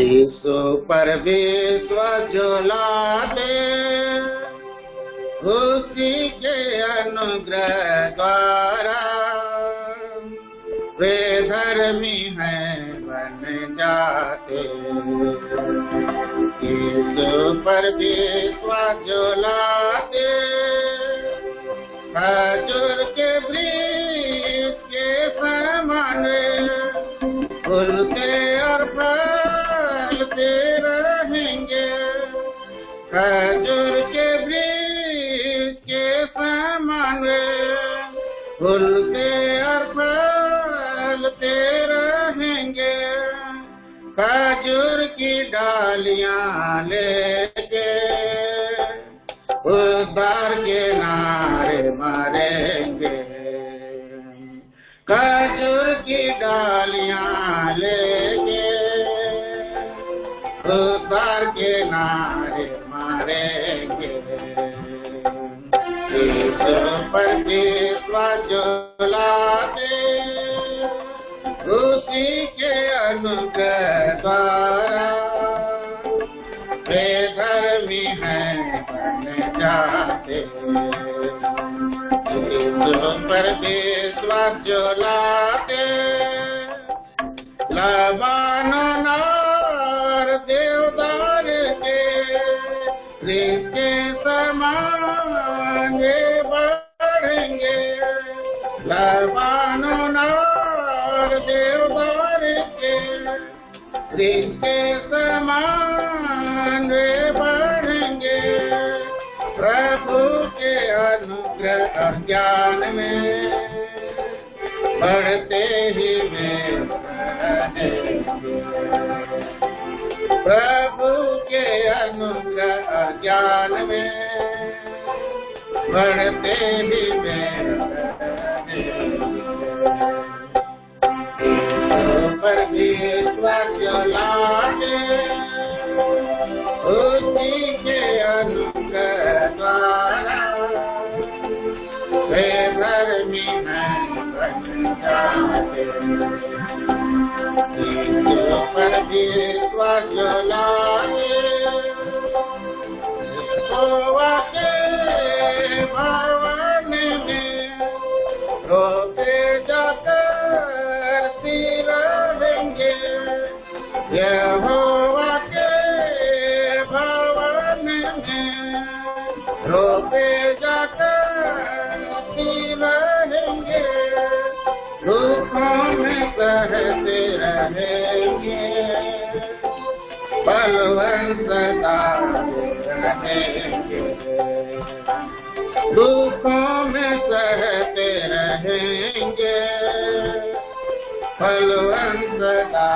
यीशु पर विश्वास जो लाते उसी के अनुग्रह द्वारा वे धर्मी हैं बन जाते। यीशु पर विश्वास जो लाते खजूर के वृक्ष के समान फूलते और फलते रहेंगे। खजूर के वृक्ष के समान फूलते और फलते रहेंगे। खजूर की डालियां लेके उद्धार के नारे मारेंगे। खजूर की डालियां लेके उद्धार के नारे मारेंगे। यीशु पर विश्वास जो लाते उसी के अनुग्रह द्वारा वे धर्मी हैं बन जाते। यीशु पर विश्वास जो लाते लबानोन और देवदार के वृक्ष के समान बढ़ेंगे। लबानोन और देवदार के वृक्ष के समान बढ़ेंगे। प्रभु के अनुग्रह ज्ञान में बढ़ते ही वे रहेंगे। प्रभु के अनुग्रह ज्ञान में बढ़ते ही वे पर विश्वास जो लाते उसी के अनुग्रह द्वारा वे धर्मी हैं बन जाते। यीशु पर विश्वास जो लाते यहोवा के भवन में रोके जाकर रहेंगे। यहोवा के भवन में रोके जाकर रहेंगे। दुखों में सहते रहेंगे बलवंत सदा रहेंगे। दुखों में सहते रहेंगे बलवंत सदा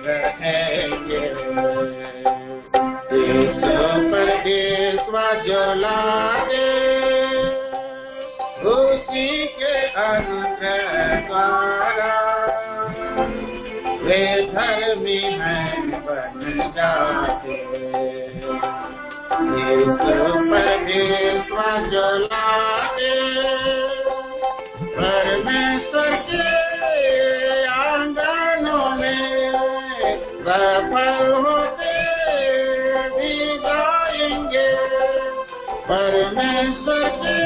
रहेंगे। यीशु पर विश्वास जो लाते उसी के अनुग्रह द्वारा वे धर्मी हैं बन जाते। यीशु पर विश्वास जो लाते परमेश्वर के आंगनों में सफल होते भी जाएंगे। परमेश्वर के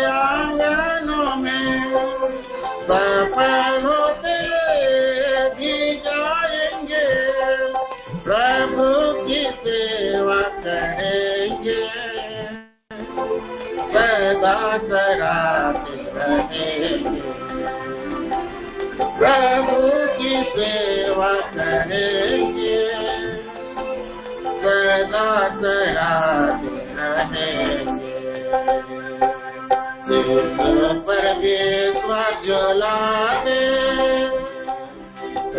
आंगनों में सफल होते भी जाएंगे। प्रभु की सेवा करेंगे सदा सराहते रहेंगे। प्रभु की सेवा करेंगे सदा सराहते रहेंगे। यीशु पर विश्वास जो लाते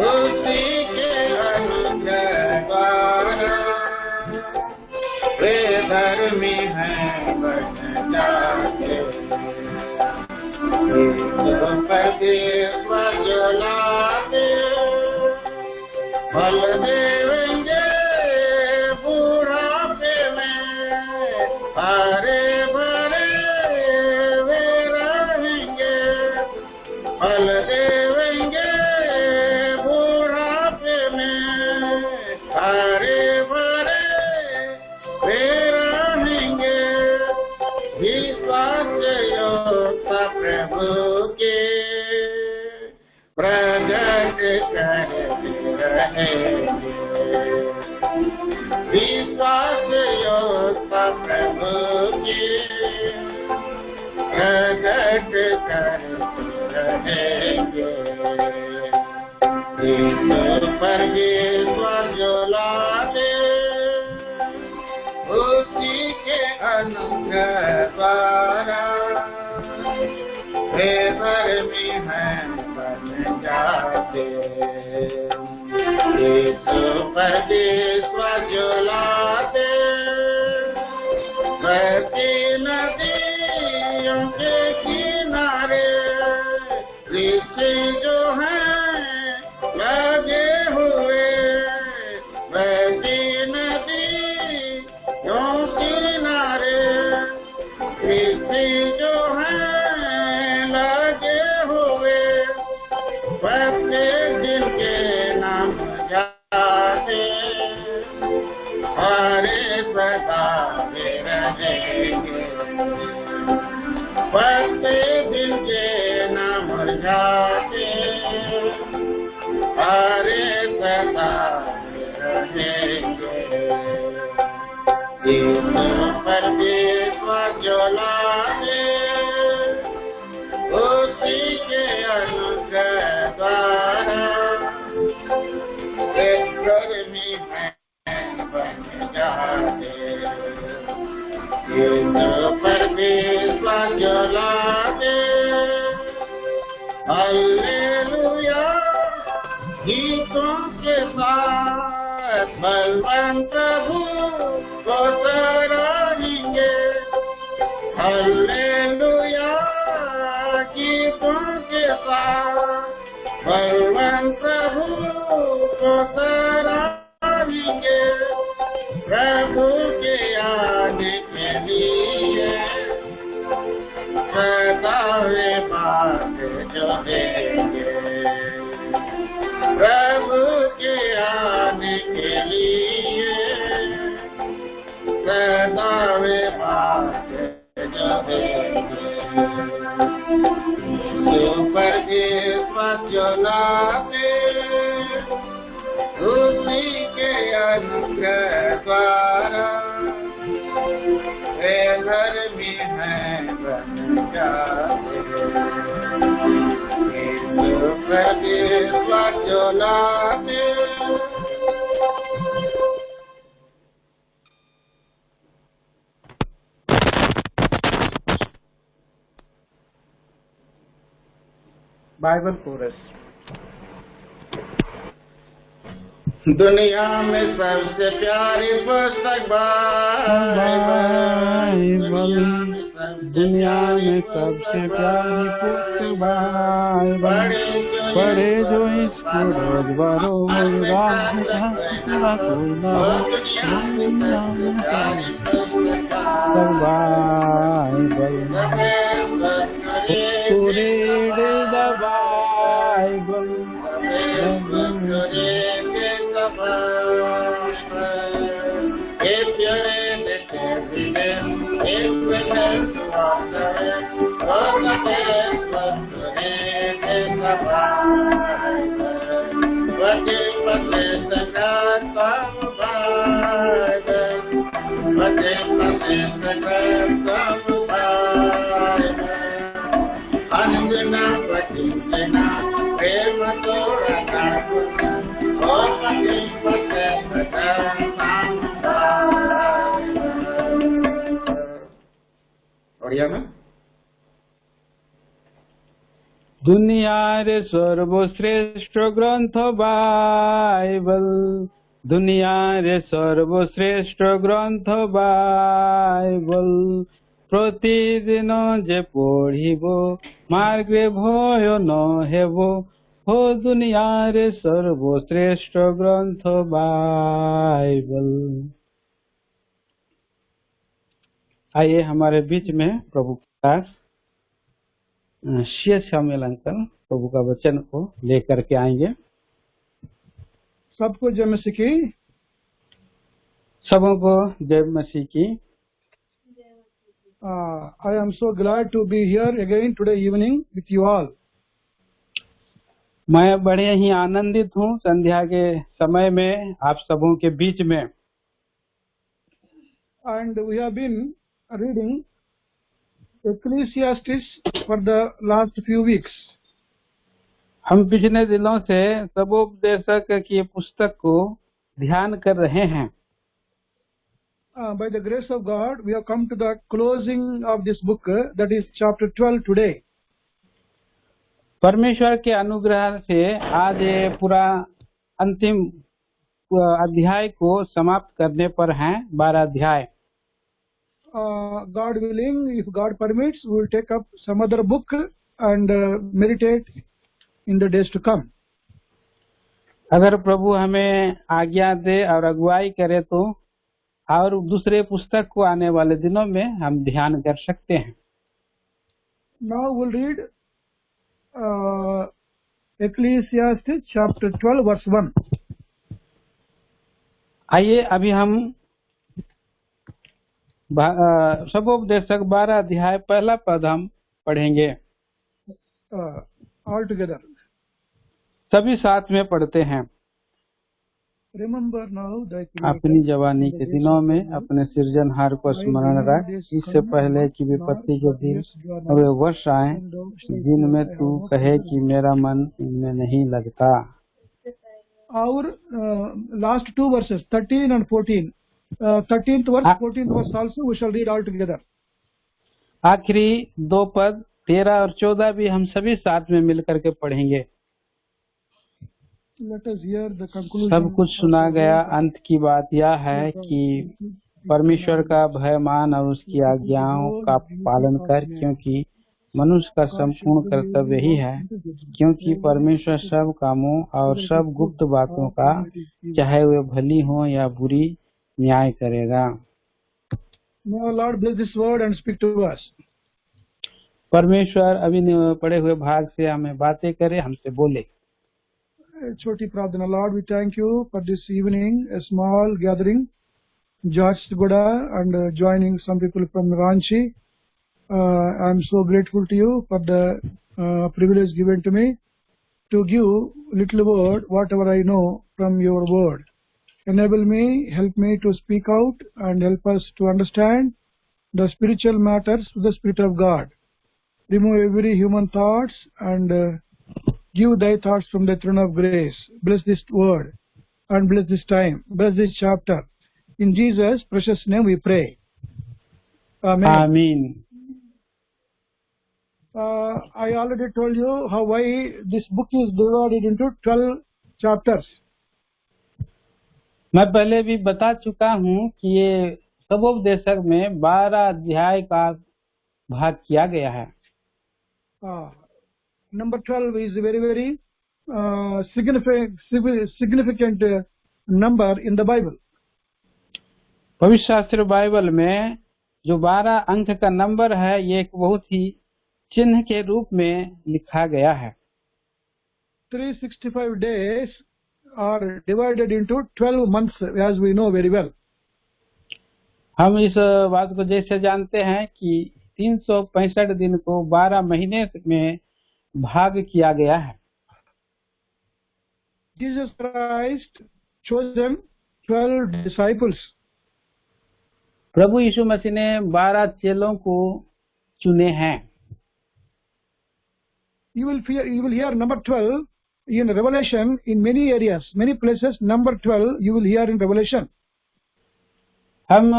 उसी के अनुग्रह द्वारा वे धर्मी हैं बन जाते। यीशु पर विश्वास जो लाते फल देवेंगे बुढ़ापे में हरे भरे वे रहेंगे। फल देवेंगे बुढ़ापे में हरे भरे वे रहेंगे, विश्वास योग्यता प्रभु के प्रगट करते रहेंगे, विश्वास योग्यता प्रभु के प्रगट करते रहेंगे। परमेश्वर जो लाते उसी के अनुग्रह द्वारा वे धर्मी हैं बन जाते। परमेश्वर जो लाते बहती नदियों के किनारे ऋषि जो हैं लगे हुए, बहती नदियों किनारे ऋषि जो हैं लगे हुए, प्रत्येक जिनके नाम जाते हरे सदा वे रहेंगे, प्रत्येक जिनके नाम जाते हरे सदा रहेंगे। परमेश्वर जो लाते उसी के अनुग्रह द्वारा वे धर्मी हैं बन जाते। परमेश्वर जो लाते हालेलुया गीतों के साथ बलवंत प्रभु को सराहेंगे, हालेलुया गीतों के साथ बलवंत प्रभु को सराहेंगे, प्रभु के आने के लिए सदा वे बात जो देंगे, प्रभु के आने के लिए सदा वे बात जो देंगे। परमेश्वर जो लाते उसी के अनुग्रह द्वारा वे धर्मी हैं बन जाते। परमेश्वर जो लाते बाइबल कोरस। दुनिया में सबसे प्यारी पुस्तक बाइबल, दुनिया में सबसे प्यारी पुस्तक बाइबल, पढ़े जो इसको रोज बरोज Bible If you're in the everyday, if we have to wander, all the best for today is the Bible. But if I say the God from Bible, but if I say the God from Bible, Anjana Patinjana, Prema Torana, oh, but if I say the God from बढ़िया में दुनिया रे सर्वश्रेष्ठ ग्रंथ Bible, दुनिया रे सर्वश्रेष्ठ ग्रंथ बाइबल, प्रतिदिन जे पढ़िब मार्गे भय न हेब, हो दुनिया रे सर्वश्रेष्ठ ग्रंथ बाइबल। आइए हमारे बीच में प्रभु का सी. एस. शामुएल अंकल प्रभु का वचन को लेकर के आएंगे। सबको जय मसीह की। सबों को जय मसीह की। I am so glad to be here again today evening with you all. मैं बड़े ही आनंदित हूँ संध्या के समय में आप सबों के बीच में। And we have been reading Ecclesiastes for the last few weeks. हम पिछले दिनों से सबोपदेशक की पुस्तक को ध्यान कर रहे हैं। By the grace of God, we have come to the closing of this book, that is chapter 12 today. परमेश्वर के अनुग्रह से आज ये पूरा अंतिम अध्याय को समाप्त करने पर हैं, 12 अध्याय। God willing, if God permits, we will take up some other book and meditate in the days to come. अगर प्रभु हमें आज्ञा दे और अगुवाई करे तो और दूसरे पुस्तक को आने वाले दिनों में हम ध्यान कर सकते हैं। Now we'll read Ecclesiastes chapter 12 verse 1. आइए अभी हम सबोपदेशक 12 अध्याय पहला पद हम पढ़ेंगे। All together. सभी साथ में पढ़ते हैं। Remember now thy अपनी जवानी के दिनों में अपने सृजनहार को स्मरण रख, इससे पहले कि विपत्ति के दिन और वे वर्ष आए जिनमें तू कहे कि मेरा मन इनमें नहीं लगता। Our last two verses, 13 and 14. 13th verse, 14th verse also we shall read all together. आखिरी दो पद 13 और 14 भी हम सभी साथ में मिलकर के पढ़ेंगे। Let us hear the conclusion. सब कुछ सुना गया, अंत की बात यह है कि परमेश्वर का भय मान और उसकी आज्ञाओं का पालन कर, क्योंकि मनुष्य का संपूर्ण कर्तव्य ही है, क्योंकि परमेश्वर सब कामों और सब गुप्त बातों का, चाहे वे भली हो या बुरी, न्याय करेगा। May Lord bless this word and speak to us. परमेश्वर अभी पढ़े हुए भाग से हमें बातें करे, हमसे बोले। छोटी प्रार्थना। Lord, we thank you for this evening, a small gathering, George Goda and joining some people from Ranchi. I am so grateful to you for the privilege given to me to give little word, whatever I know from your word. Enable me, help me to speak out and help us to understand the spiritual matters with the Spirit of God. Remove every human thoughts and give thy thoughts from the throne of grace. Bless this word and bless this time. Bless this chapter. In Jesus' precious name we pray. Amen. आमीन। I already told you how why this book is divided into 12 chapters. मैं पहले भी बता चुका हूँ कि ये सबोपदेशक में 12 अध्याय का भाग किया गया है। Number 12 is a very significant number in the Bible. पवित्र शास्त्र बाइबल में जो 12 अंक का नंबर है, ये एक बहुत ही चिन्ह के रूप में लिखा गया है। 365 days are divided into 12 months, as we know very well. हम इस बात को जैसे जानते हैं कि 365 दिन को 12 महीने में भाग किया गया है। Jesus Christ chosen 12 disciples. प्रभु यीशु मसीह ने 12 चेलों को चुने हैं। You will hear number 12 in Revelation in many areas, many places. Number 12 you will hear in Revelation. हम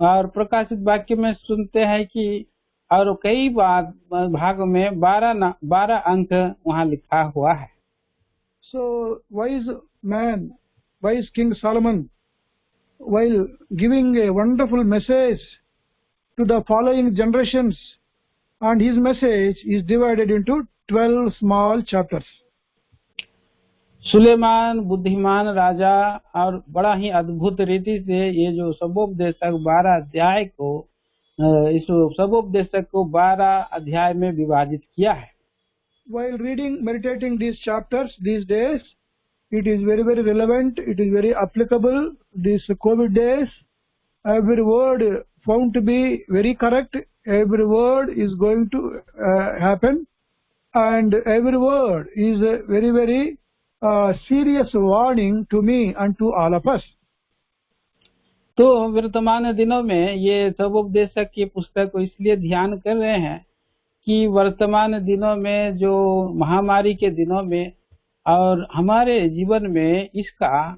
और प्रकाशित वाक्य में सुनते हैं कि और कई भागों में 12 अंक वहाँ लिखा हुआ है। So wise man, wise King Solomon, while giving a wonderful message to the following generations, and his message is divided into 12 small chapters. Suleman बुद्धिमान राजा और बड़ा ही अद्भुत रीति से ये जो सबोपदेशक 12 अध्याय को इस सबोपदेशक को 12 अध्याय में विभाजित किया है। While reading, meditating these chapters these days, it is very, very relevant. It is very applicable. These COVID days, every word found to be very correct. Every word is going to happen, and every word is a very, very serious warning to me and to all of us. तो वर्तमान दिनों में ये सबोपदेशक की पुस्तक को इसलिए ध्यान कर रहे हैं कि वर्तमान दिनों में जो महामारी के दिनों में और हमारे जीवन में इसका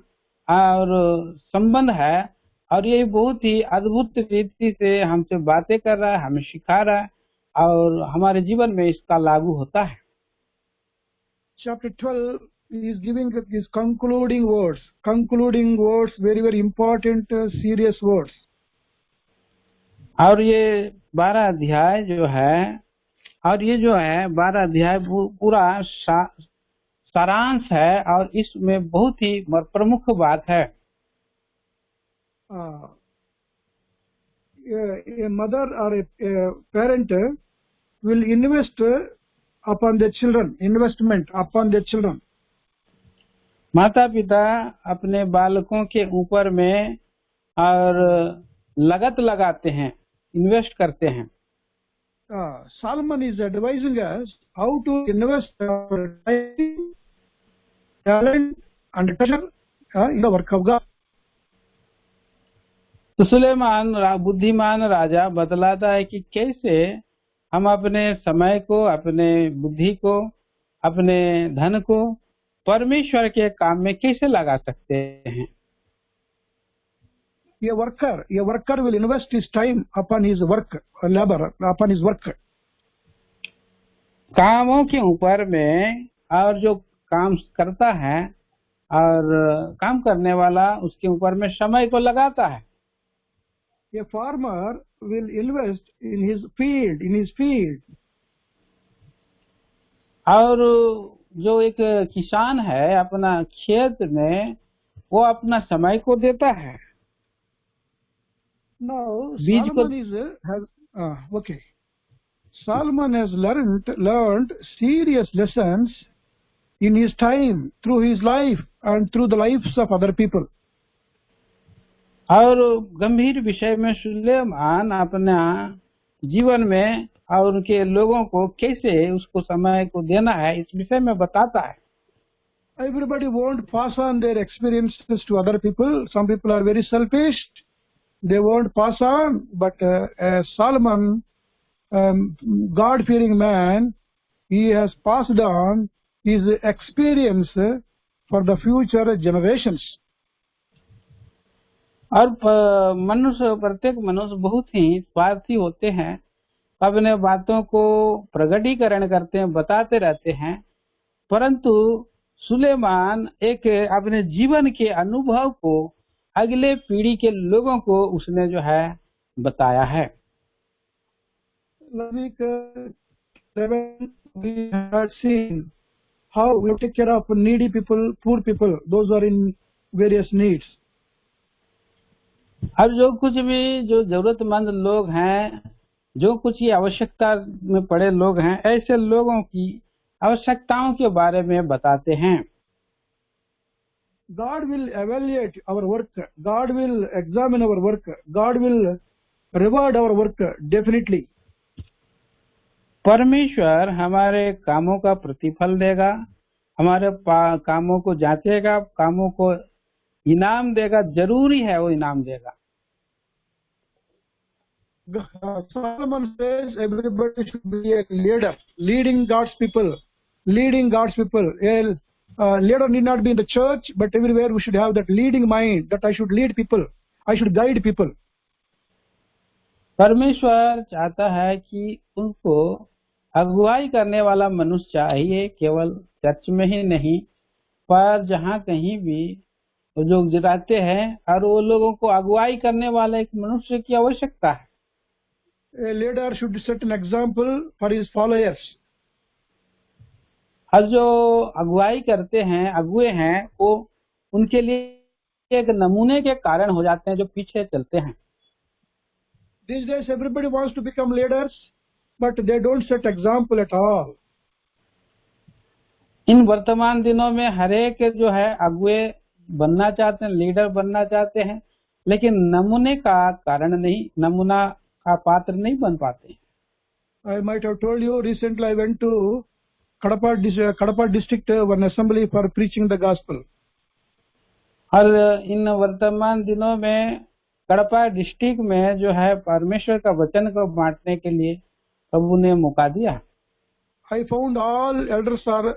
और संबंध है, और ये बहुत ही अद्भुत रीति से हमसे बातें कर रहा है, हमें सिखा रहा है और हमारे जीवन में इसका लागू होता है। Chapter 12 is giving these concluding words, very, very important, serious words. और ये 12 अध्याय जो है, और ये जो है 12 अध्याय पूरा सारांश है, और इसमें बहुत ही प्रमुख बात है। A mother or a parent will invest upon their children, investment upon their children. माता पिता अपने बालकों के ऊपर में और लागत लगाते हैं, इन्वेस्ट करते हैं। Solomon is advising us how to invest our time, talent and treasure in the work of God. तो सुलेमान बुद्धिमान राजा बतलाता है कि कैसे हम अपने समय को, अपने बुद्धि को, अपने धन को परमेश्वर के काम में कैसे लगा सकते हैं। A worker will invest his time upon his work, labor upon his work. कामों के ऊपर में, और जो काम करता है और काम करने वाला उसके ऊपर में समय को लगाता है। A farmer will invest in his field. और जो एक किसान है अपना खेत में वो अपना समय को देता है। Now Solomon has learned serious lessons in his time, through his life and through the lives of other people. और गंभीर विषय में सुलेमान अपना जीवन में और उनके लोगों को कैसे उसको समय को देना है इस विषय में बताता है। Everybody won't pass on their experiences to other people. Some people are very selfish. They won't pass on. But Solomon, God-fearing man, he has passed on his experience for the future generations. और प्रत्येक मनुष्य बहुत ही स्वार्थी होते हैं, अपने बातों को प्रगटीकरण करते हैं, बताते रहते हैं, परंतु सुलेमान एक अपने जीवन के अनुभव को अगले पीढ़ी के लोगों को उसने जो है बताया है। We had seen how we take care of needy people, poor people, those who are in various needs. अब जो कुछ भी जो जरूरतमंद लोग हैं, जो कुछ ही आवश्यकता में पड़े लोग हैं, ऐसे लोगों की आवश्यकताओं के बारे में बताते हैं। God will evaluate our work. God will examine our work. God will reward our work definitely. परमेश्वर हमारे कामों का प्रतिफल देगा, हमारे कामों को जांचेगा, कामों को इनाम देगा, जरूरी है वो इनाम देगा। Solomon says everybody should be a leader, leading God's people. A leader need not be in the church, but everywhere we should have that leading mind, that I should lead people, I should guide people. परमेश्वर चाहता है कि उनको अगुवाई करने वाला मनुष्य चाहिए, केवल चर्च में ही नहीं पर जहाँ कहीं भी जो रहते हैं, और वो लोगों को अगुवाई करने वाला एक मनुष्य की आवश्यकता है। A leader should set an example for his followers. और जो अगुवाई करते हैं, अगुए हैं, वो उनके लिए एक नमूने के कारण हो जाते हैं जो पीछे चलते हैं। These days everybody wants to become leaders, but they don't set example at all. इन वर्तमान दिनों में हरेक जो है अगुए बनना चाहते हैं, लीडर बनना चाहते हैं, लेकिन नमूने का कारण नहीं, नमूना का पात्र नहीं बन पाते। I might have told you recently I went to Kadapa district one assembly for preaching the gospel. और इन वर्तमान दिनों में कड़पा डिस्ट्रिक्ट में जो है परमेश्वर का वचन को बांटने के लिए प्रभु ने मौका दिया। I found all elders are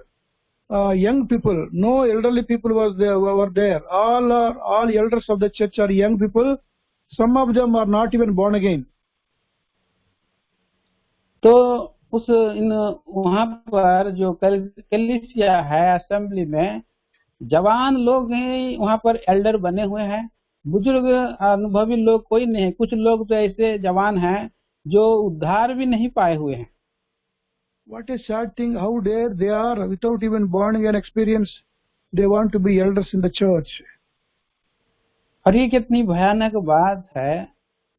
young people. No elderly people were there. All elders of the church are young people. Some of them are not even born again. तो वहाँ पर जो कलीसिया है असेंबली में जवान लोग हैं, वहाँ पर एल्डर बने हुए हैं, बुजुर्ग अनुभवी लोग कोई नहीं है। कुछ लोग तो ऐसे जवान हैं जो उद्धार भी नहीं पाए हुए हैं। What a sad thing! How dare they are without even born again experience? They want to be elders in the church. और ये कितनी भयानक बात है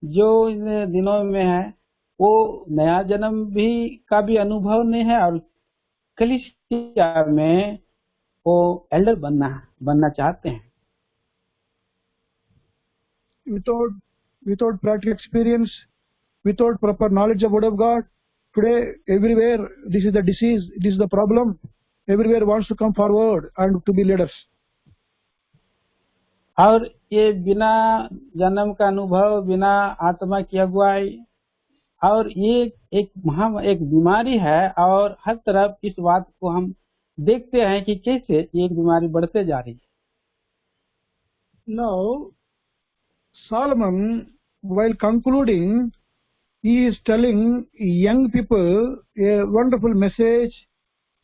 जो इन दिनों में है, वो नया जन्म का भी अनुभव नहीं है और कलीसिया में वो एल्डर बनना चाहते हैं। Without practical experience, without proper knowledge of word of God, today everywhere this is the disease, this is the problem. Everywhere wants to come forward and to be leaders. और ये बिना जन्म का अनुभव, बिना आत्मा की अगुवाई, और ये एक बीमारी है और हर तरफ इस बात को हम देखते हैं कि कैसे ये एक बीमारी बढ़ते जा रही है। Now, Solomon, while concluding, he is telling young people a wonderful message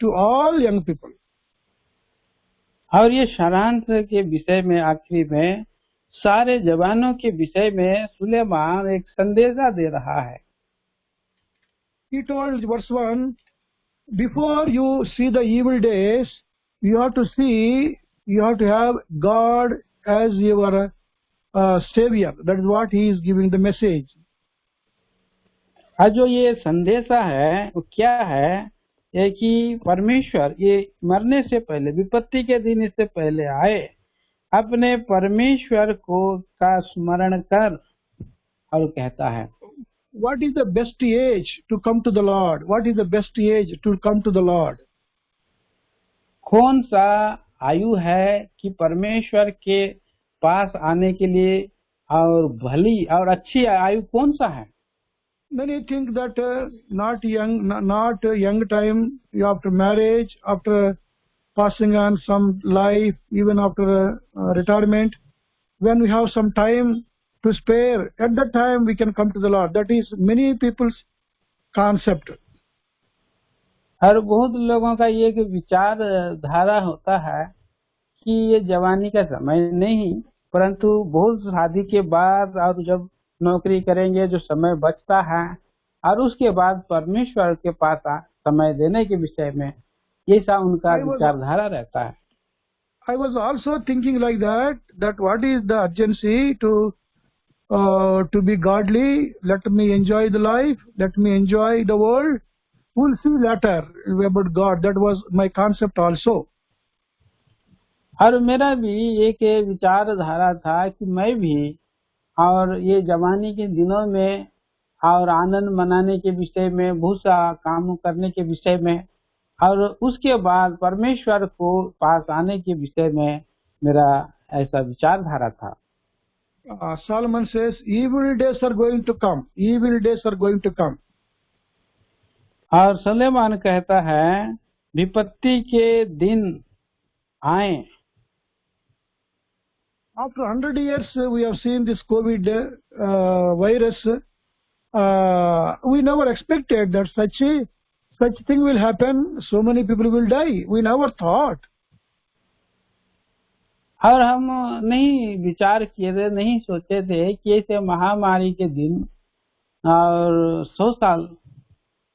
to all young people. और ये सारांश के विषय में आखिरी में सारे जवानों के विषय में सुलेमान एक संदेशा दे रहा है। He told verse 1, before you see the evil days, you have to have God as your savior. That is what he is giving the message. और जो ये संदेशा है वो क्या है, ये कि परमेश्वर ये मरने से पहले, विपत्ति के दिन इससे पहले आए, अपने परमेश्वर का स्मरण कर, और कहता है What is the best age to come to the Lord? What is the best age to come to the Lord? कौन सा आयु है कि परमेश्वर के पास आने के लिए, और भली और अच्छी आयु कौन सा है? Many think that not young time, after marriage, after passing on some life, even after retirement, when we have some time to spare, at that time we can come to the Lord. That is many people's concept. और बहुत लोगों का ये विचार धारा होता है कि ये जवानी का समय नहीं, परंतु बहुत शादी के बाद और जब नौकरी करेंगे जो समय बचता है, और उसके बाद परमेश्वर के पास समय देने के विषय में ये सा उनका विचारधारा रहता है। I was also thinking like that what is the urgency to be godly? Let me enjoy the life. Let me enjoy the world. We'll see later about God. That was my concept also. और मेरा भी एक विचारधारा था कि मैं भी और ये जवानी के दिनों में और आनंद मनाने के विषय में, बहुत सा काम करने के विषय में, और उसके बाद परमेश्वर को पास आने के विषय में मेरा ऐसा विचारधारा था। Solomon says, evil days are going to come. Evil days are going to come. और सुलेमान कहता है विपत्ति के दिन आए। After 100 years, we have seen this COVID virus. We never expected that such thing will happen. So many people will die. We never thought. और हम नहीं विचार किए थे, नहीं सोचे थे कि ऐसे महामारी के दिन और 100 साल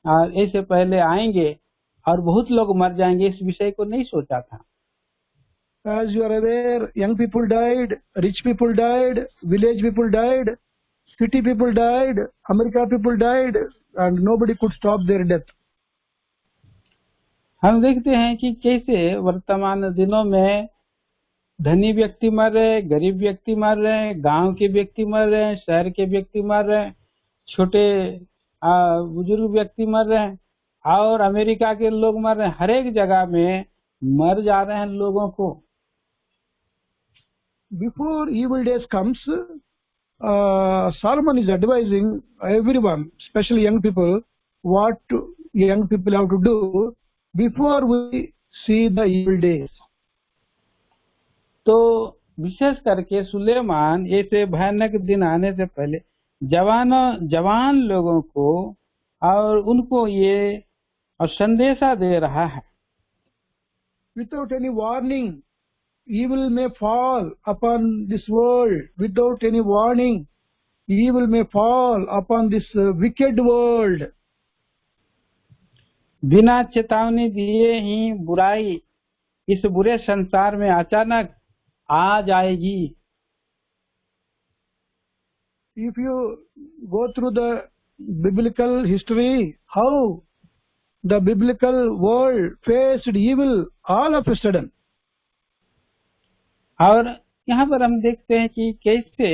और ऐसे पहले आएंगे और बहुत लोग मर जाएंगे, इस विषय को नहीं सोचा था। As you are aware, young people died, rich people died, village people died, city people died, America people died, and nobody could stop their death. हम देखते हैं कि कैसे वर्तमान दिनों में धनी व्यक्ति मर रहे हैं, गरीब व्यक्ति मर रहे हैं, गांव के व्यक्ति मर रहे हैं, शहर के व्यक्ति मर रहे हैं, छोटे बुजुर्ग व्यक्ति मर रहे हैं, और अमेरिका के लोग मर रहे हैं। हर एक जगह में मर जा रहे हैं लोगों को। Before evil days comes, Solomon is advising everyone, especially young people, what young people have to do before we see the evil days. तो विशेष करके सुलेमान ऐसे भयानक दिन आने से पहले जवान लोगों को और उनको ये संदेशा दे रहा है। Without any warning, evil may fall upon this world. Without any warning, evil may fall upon this wicked world. बिना चेतावनी दिए ही बुराई इस बुरे संसार में अचानक आ जाएगी। If you go through the biblical history, how the biblical world faced evil all of a sudden. और यहाँ पर हम देखते हैं कि कैसे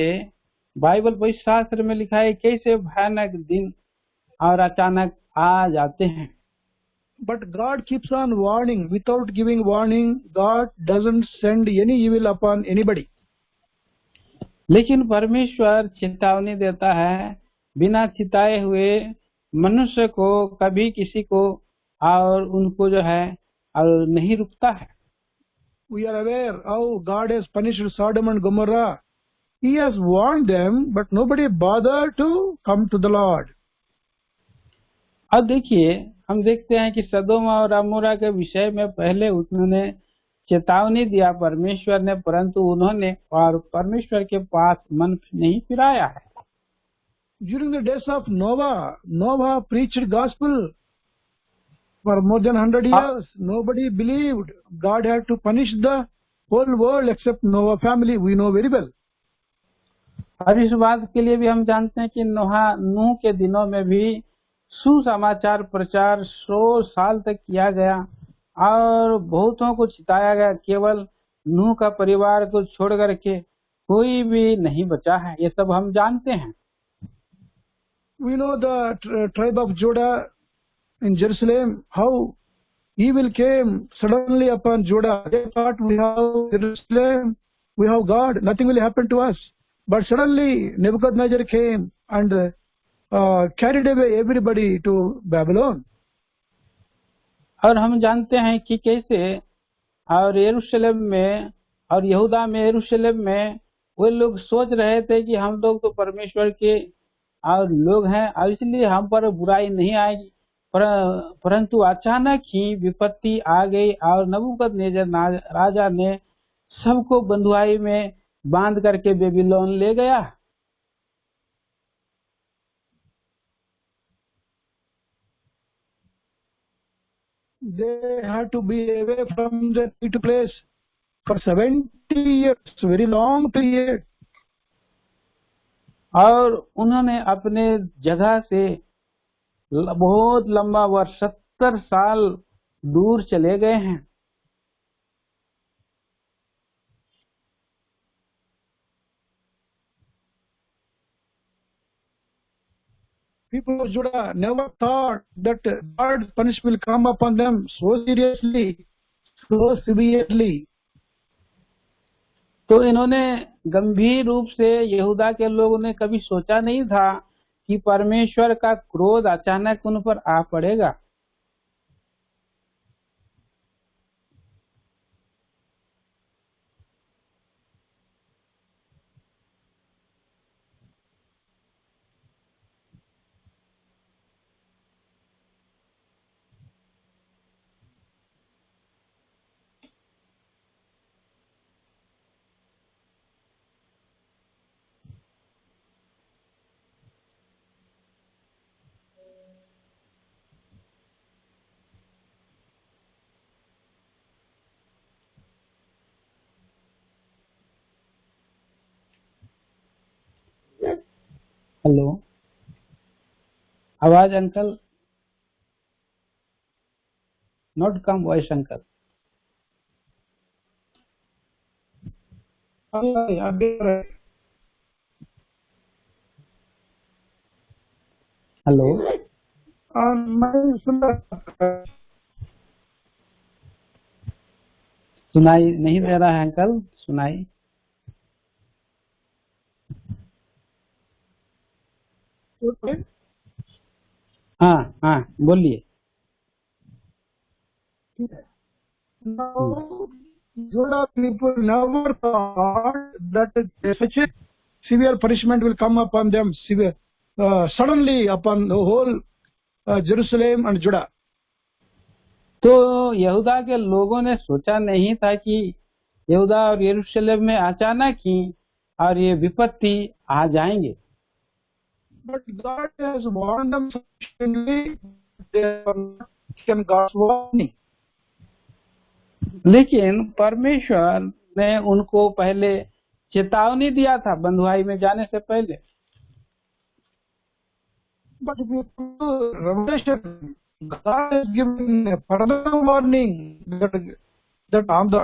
बाइबल पवित्र शास्त्र में लिखा है कैसे भयानक दिन और अचानक आ जाते हैं। But God keeps on warning. Without giving warning, God doesn't send any evil upon anybody. लेकिन परमेश्वर चेतावनी देता है, बिना चिताए हुए मनुष्य को कभी किसी को और उनको जो है और नहीं रुकता है। We are aware how God has punished Sodom and Gomorrah. He has warned them, but nobody bothered to come to the Lord. अब देखिए, हम देखते हैं कि सदोम और अमोरा के विषय में पहले उन्होंने चेतावनी दिया परमेश्वर ने, परंतु उन्होंने और परमेश्वर के पास मन नहीं फिराया है। During the days of Noah, Noah preached gospel for more than 100 years. Nobody believed. God had to punish the whole world except Noah family. We know very well. और इस बात के लिए भी हम जानते हैं कि नूह के दिनों में भी सुसमाचार प्रचार 100 साल तक किया गया और बहुतों को चिताया गया। केवल नूह का परिवार को छोड़ करके कोई भी नहीं बचा है, ये सब हम जानते हैं। We know the tribe of Judah in Jerusalem, how evil came suddenly upon Judah. They thought we have Jerusalem, we have God, nothing will happen to us. But suddenly Nebuchadnezzar came and carried away everybody to Babylon. और हम जानते हैं कि कैसे और यरूशलेम में और यहूदा में यरूशलेम में वे लोग सोच रहे थे कि हम लोग तो परमेश्वर के और लोग हैं और इसलिए हम पर बुराई नहीं आएगी, परंतु अचानक ही विपत्ति आ गई और नबूकदनेस्सर राजा ने सबको बंधुआई में बांध करके बेबीलोन ले गया। They had to be away from the place for 70 years, very long period. और उन्होंने अपने जगह से बहुत लंबा वर्ष 70 साल दूर चले गए हैं। People of Judah never thought that God's punishment will come upon them so seriously, so severely. तो इन्होंने गंभीर रूप से यहूदा के लोगों ने कभी सोचा नहीं था कि परमेश्वर का क्रोध अचानक उन पर आ पड़ेगा। हेलो, आवाज uncle? not come voice uncle. Hello, सुनाई नहीं दे रहा है अंकल, सुनाई। हाँ हाँ बोलिए। Now, Yoda people never thought that such a severe punishment will come upon them suddenly upon the whole Jerusalem and Judah. तो यहूदा के लोगों ने सोचा नहीं था कि यहूदा और यरूशलेम में अचानक ही और ये विपत्ति आ जाएंगे। But God has warned them sufficiently. They have not taken God's warning. लेकिन परमेश्वर ने उनको पहले चेतावनी दिया था बंधुआई में जाने से पहले। But if you do Revelation, God has given a further warning that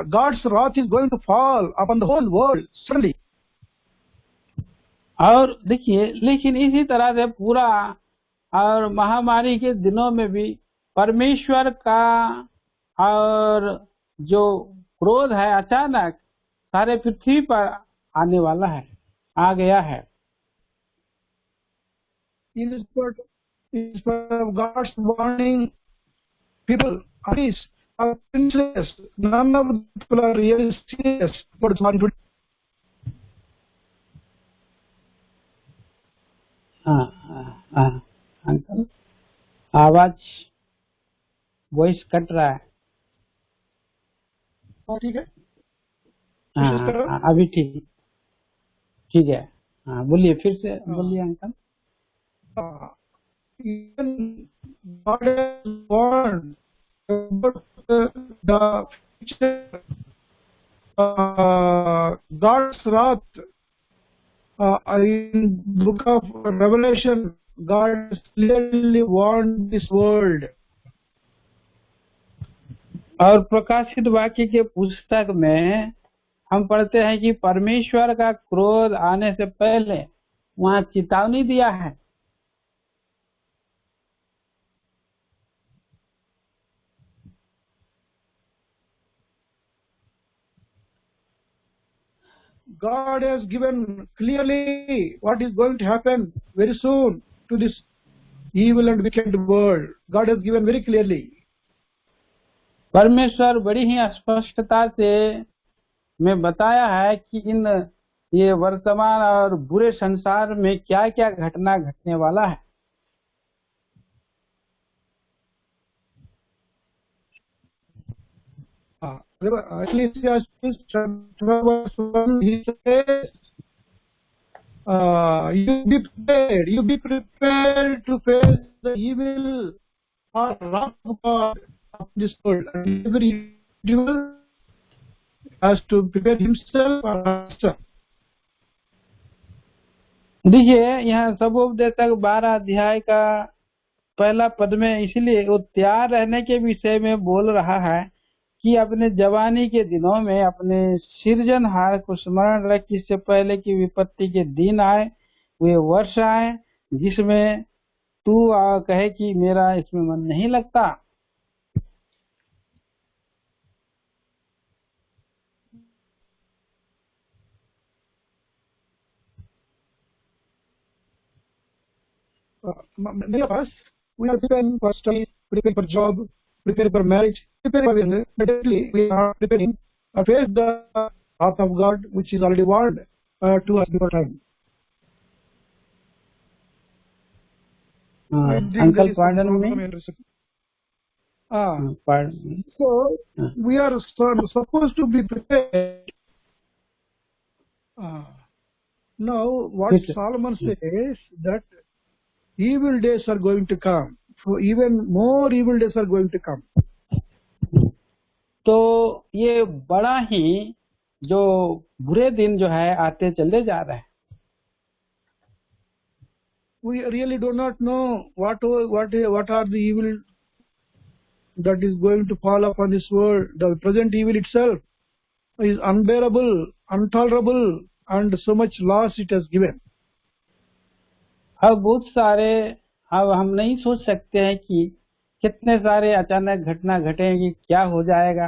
God's wrath is going to fall upon the whole world suddenly. और देखिए, लेकिन इसी तरह से पूरा और महामारी के दिनों में भी परमेश्वर का और जो क्रोध है अचानक सारे पृथ्वी पर आने वाला है, आ गया है। In spite of God's warning, people, priests, are princes. None of the people are really serious about this warning. हाँ अंकल, आवाज वॉइस कट रहा है। ठीक है, हाँ अभी ठीक है। हाँ बोलिए, फिर से बोलिए uncle. Even God has warned about the future. God's wrath. In book of Revelation, God has clearly warned this world. और प्रकाशित वाक्य के पुस्तक में हम पढ़ते हैं कि परमेश्वर का क्रोध आने से पहले वहाँ चेतावनी दिया है। God has given clearly what is going to happen very soon to this evil and wicked world. God has given very clearly. परमेश्वर बड़ी ही स्पष्टता से में बताया है कि इन ये वर्तमान और बुरे संसार में क्या क्या घटना घटने वाला है। Ecclesiastes chapter 1, he says, you be prepared to face the evil or wrath of God of this world. And every individual has to prepare himself or herself. देखिए, यहाँ सबोपदेशक 12 अध्याय का पहला पद में इसलिए वो तैयार रहने के विषय में बोल रहा है कि अपने जवानी के दिनों में अपने सृजनहार को स्मरण रख, इससे पहले कि विपत्ति के दिन आए, वे वर्ष आए जिसमें तू कहे कि मेरा इसमें मन नहीं लगता। Many of us, we are preparing for studies, preparing for job, preparing for marriage, preparing for business, but actually we are preparing to face the wrath of God, which is already warned to us before time. Uncle, pardon me. Pardon me. So we are supposed to be prepared. Now, what Solomon says that evil days are going to come. For even more evil days are going to come. तो ये बड़ा ही जो बुरे दिन जो है आते चले जा रहे हैं। We really do not know what are the evil that is going to fall upon this world, the present evil itself is unbearable, intolerable, and so much loss it has given. अब बहुत सारे, अब हम नहीं सोच सकते हैं कि कितने सारे अचानक घटना घटेंगी, क्या हो जाएगा,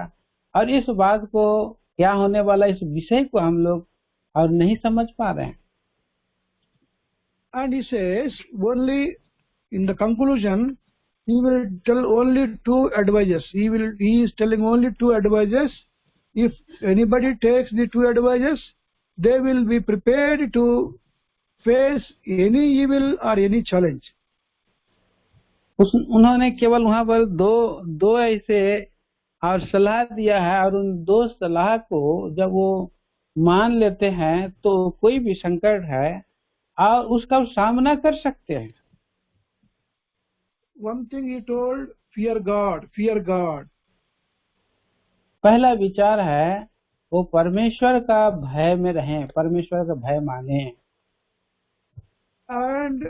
और इस बात को, क्या होने वाला, इस विषय को हम लोग और नहीं समझ पा रहे हैं. And he says, only in the conclusion, he will tell only two advices. He is telling only two advices. If anybody takes the two advices, they will be prepared to face any evil or any challenge. उन्होंने केवल वहाँ पर दो ऐसे और सलाह दिया है, और उन दो सलाह को जब वो मान लेते हैं तो कोई भी संकट है और उसका सामना कर सकते हैं. One thing he told, fear God, fear God. पहला विचार है वो परमेश्वर का भय में रहें, परमेश्वर का भय माने. And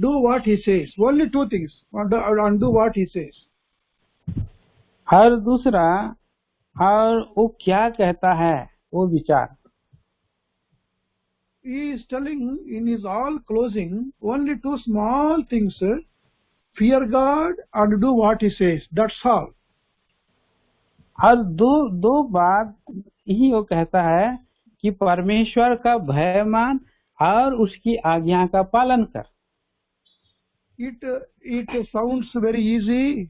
do what he says. Only two things. And do what he says. और दूसरा, और वो क्या कहता है वो विचार. He is telling in his all closing only two small things: fear God and do what he says. That's all. और दो बात ही वो कहता है कि परमेश्वर का भय मान और उसकी आज्ञा का पालन कर. It sounds very easy,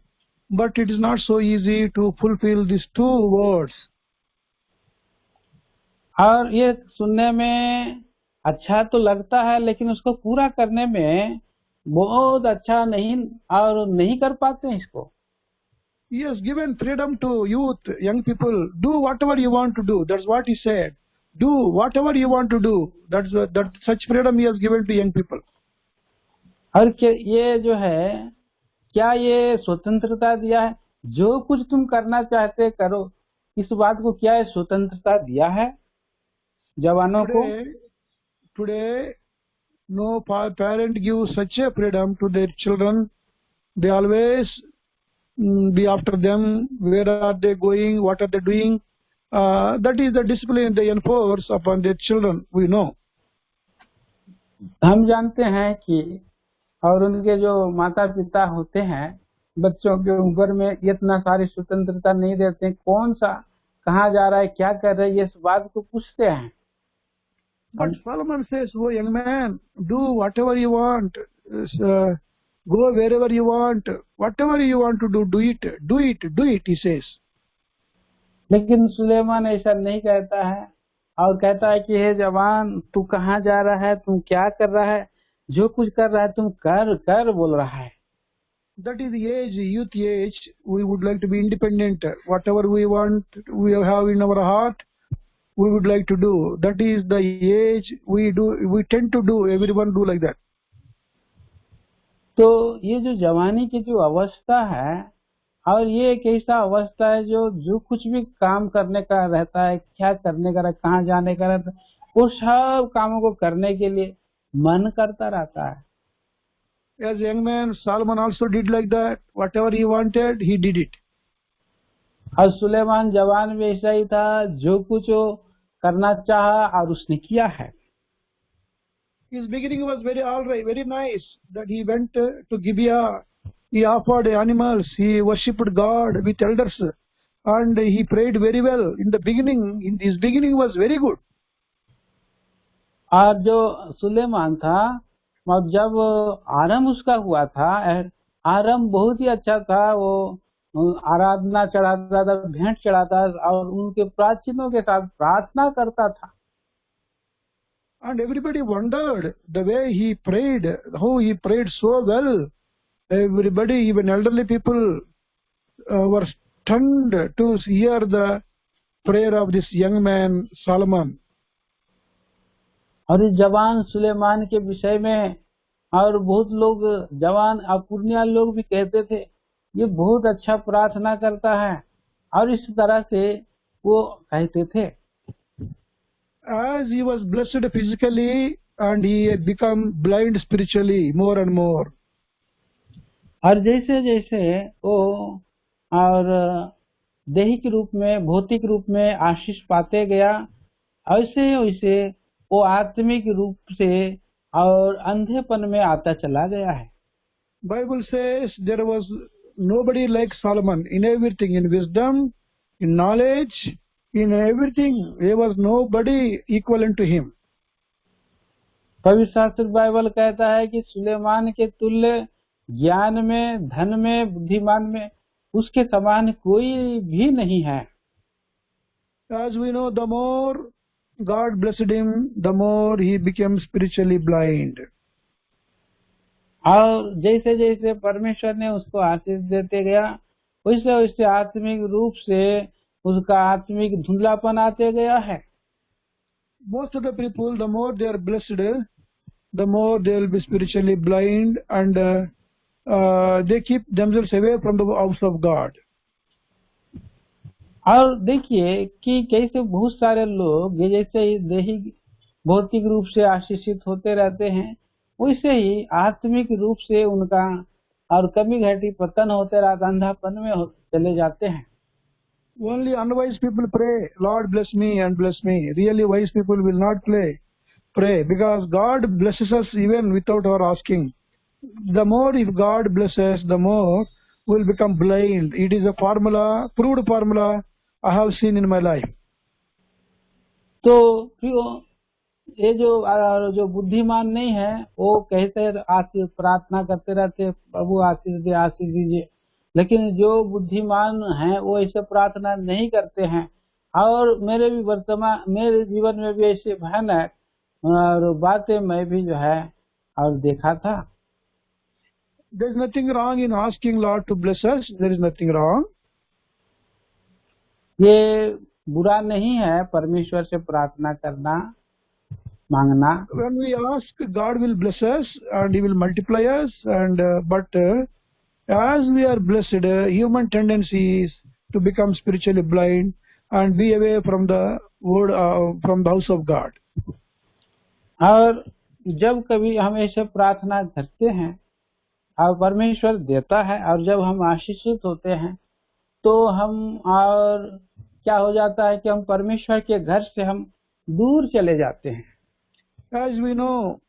but it is not so easy to fulfill these two words. और ये सुनने में अच्छा तो लगता है, लेकिन उसको पूरा करने में बहुत अच्छा नहीं, और नहीं कर पाते हैं इसको. He has given freedom to youth, young people. Do whatever you want to do. That's what he said. Do whatever you want to do. That such freedom he has given to young people. और ये जो है, क्या ये स्वतंत्रता दिया है, जो कुछ तुम करना चाहते करो, इस बात को क्या ये स्वतंत्रता दिया है जवानों को? Today, no parent gives such a freedom to their children. They always be after them. Where are they going? What are they doing? That is the discipline they enforce upon their children. We know. हम जानते हैं कि, और उनके जो माता पिता होते हैं बच्चों के ऊपर में इतना सारी स्वतंत्रता नहीं देते हैं. कौन सा कहाँ जा रहा है, क्या कर रहा है, ये इस बात को पूछते हैं. But Solomon says, "Oh young man, do whatever you want, go wherever you want, whatever you want to do it." He says. लेकिन सुलेमान ऐसा नहीं कहता है, और कहता है कि हे जवान, तू कहाँ जा रहा है, तुम क्या कर रहा है, जो कुछ कर रहा है तुम कर बोल रहा है. That is the age, youth age. We would like to be independent. Whatever we want, we have in our heart, we would like to do. That is the age we tend to do. Everyone do like that. तो ये जो जवानी की जो अवस्था है, और ये एक ऐसा अवस्था है जो कुछ भी काम करने का रहता है, क्या करने का, कहाँ जाने का रहता है, वो सब कामों को करने के लिए मन करता रहता है. As a young man, Solomon also did like that. Whatever he wanted, he did it. और सुलेमान जवान में ऐसा ही था, जो कुछ वो करना चाहा और उसने किया है. His beginning was very all right, very nice. That he went to Gibeah, he offered animals, he worshipped God with elders, and he prayed very well. His beginning was very good. और जो सुलेमान था, और जब आरंभ उसका हुआ था, आरंभ बहुत ही अच्छा था. वो आराधना चढ़ाता था, भेंट चढ़ाता, और उनके प्राचीनों के साथ प्रार्थना करता था. And everybody wondered the way he prayed, how he prayed so well. Everybody, even elderly people, were stunned to hear the prayer of this young man Solomon. और इस जवान सुलेमान के विषय में और बहुत लोग, जवान अपूर्णिया लोग भी कहते थे, ये बहुत अच्छा प्रार्थना करता है, और इस तरह से वो कहते थे. As he was blessed physically and he had become blind spiritually more and more. और जैसे जैसे वो और दैहिक रूप में, भौतिक रूप में आशीष पाते गया, ऐसे वैसे वो आत्मिक रूप से और अंधेपन में आता चला गया है। Bible says there was nobody like Solomon in everything, in wisdom, in knowledge, in everything. There was nobody equivalent to him. पवित्र शास्त्र बाइबल कहता है कि सुलेमान के तुल्य ज्ञान में, धन में, बुद्धिमान में उसके समान कोई भी नहीं है। As we know, the more God blessed him, the more he became spiritually blind. और जैसे जैसे परमेश्वर ने उसको आशीष देते गया, वैसे वैसे आत्मिक रूप से उसका आत्मिक धुंधलापन आते गया है। Most of the people, the more they are blessed, the more they will be spiritually blind, and they keep themselves away from the house of God. और देखिए कि कैसे बहुत सारे लोग जैसे ही दैहिक भौतिक रूप से आशीषित होते रहते हैं, वैसे ही आत्मिक रूप से उनका और कमी घटी पतन होते रहता, अंधापन में चले जाते हैं। Only unwise people pray, Lord bless me and bless me. Really wise people will not pray, because God blesses us even without our asking. The more if God blesses, the more we'll become blind. It is a formula, proved formula I have seen in my life. तो ये जो बुद्धिमान नहीं है वो कहते आशीष प्रार्थना करते रहते, प्रभु आशीष दे, आशीष दीजिए, लेकिन जो बुद्धिमान हैं वो ऐसे प्रार्थना नहीं करते हैं। और मेरे जीवन में भी ऐसे भयानक और बातें मैं भी जो है और देखा था। There is nothing wrong in asking Lord to bless us. There is nothing wrong. ये बुरा नहीं है परमेश्वर से प्रार्थना करना, मांगना। When we ask, God will bless us and He will multiply us. But as we are blessed, human tendency is to become spiritually blind and be away from the word, from the house of God. और जब कभी हम ऐसे प्रार्थना करते हैं और परमेश्वर देता है, और जब हम आशीषित होते हैं तो हम और क्या हो जाता है कि हम परमेश्वर के घर से हम दूर चले जाते हैं। As we know,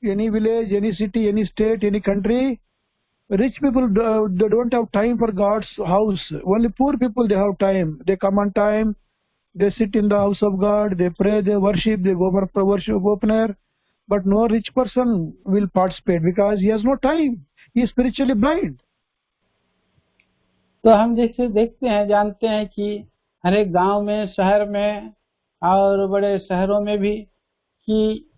any village, any city, any state, any country, rich people they don't have time for God's house. Only poor people, they have time. They come on time, they sit in the house of God, they pray, they worship, they go for worship opener. But no rich person will participate because he has no time. He is spiritually blind. तो हम जैसे देखते हैं, जानते हैं कि हर एक गांव में, शहर में और बड़े शहरों में भी कि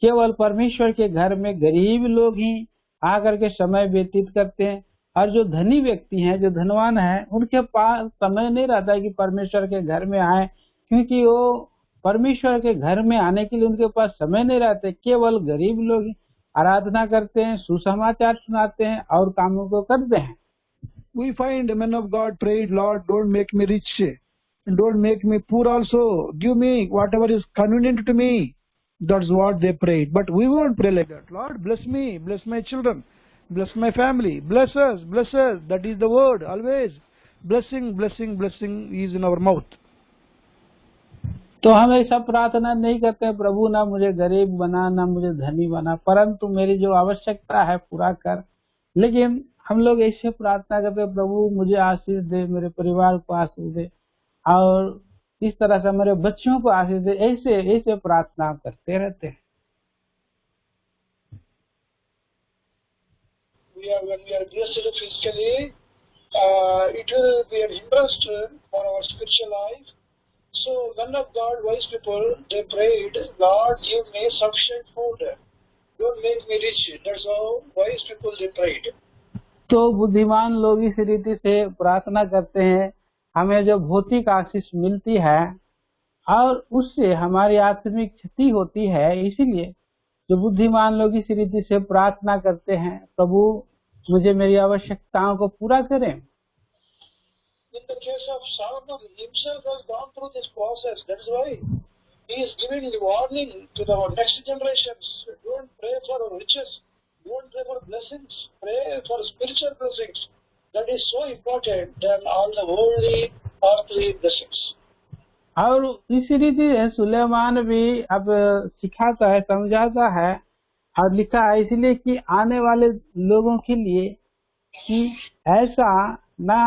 केवल परमेश्वर के घर में गरीब लोग ही आकर के समय व्यतीत करते हैं, और जो धनी व्यक्ति हैं, जो धनवान हैं, उनके पास समय नहीं रहता है कि परमेश्वर के घर में आए, क्योंकि वो परमेश्वर के घर में आने के लिए उनके पास समय नहीं रहते। केवल गरीब लोग ही आराधना करते हैं, सुसमाचार सुनाते हैं और कामों को करते हैं। We find men of God prayed, Lord, don't make me rich and don't make me poor also. Give me whatever is convenient to me. That's what they prayed. But we won't pray like that. Lord, bless me, bless my children, bless my family, bless us, bless us. That is the word always. Blessing, blessing, blessing is in our mouth. तो हम ऐसा प्रार्थना नहीं करते, प्रभु ना मुझे गरीब बना, ना मुझे धनी बना, परंतु मेरी जो आवश्यकता है पूरा कर। लेकिन हम लोग ऐसे प्रार्थना करते, प्रभु मुझे आशीष दे, मेरे परिवार को आशीष दे, और इस तरह से मेरे बच्चों को आशीष दे, ऐसे प्रार्थना करते रहते हैं। When we are blessed physically, it will be an interest for our spiritual life. So, men of God, wise people, they prayed, Lord, give me sufficient food. Don't make me rich. That's how wise people they prayed. तो बुद्धिमान लोग इस रीति से प्रार्थना करते हैं, हमें जो भौतिक आशीष मिलती है और उससे हमारी आत्मिक क्षति होती है, इसीलिए जो बुद्धिमान लोग इस रीति से प्रार्थना करते हैं, प्रभु मुझे मेरी आवश्यकताओं को पूरा करें। In the case of Solomon, himself has gone through this process. That's why he is giving the warning to our next generations. Don't pray for riches. Don't pray for blessings. Pray for spiritual blessings. That is so important than all the worldly earthly blessings. और इसी रीति से सुलेमान भी अब सिखाता है, समझाता है और लिखा है इसलिए कि आने वाले लोगों के लिए कि ऐसा ना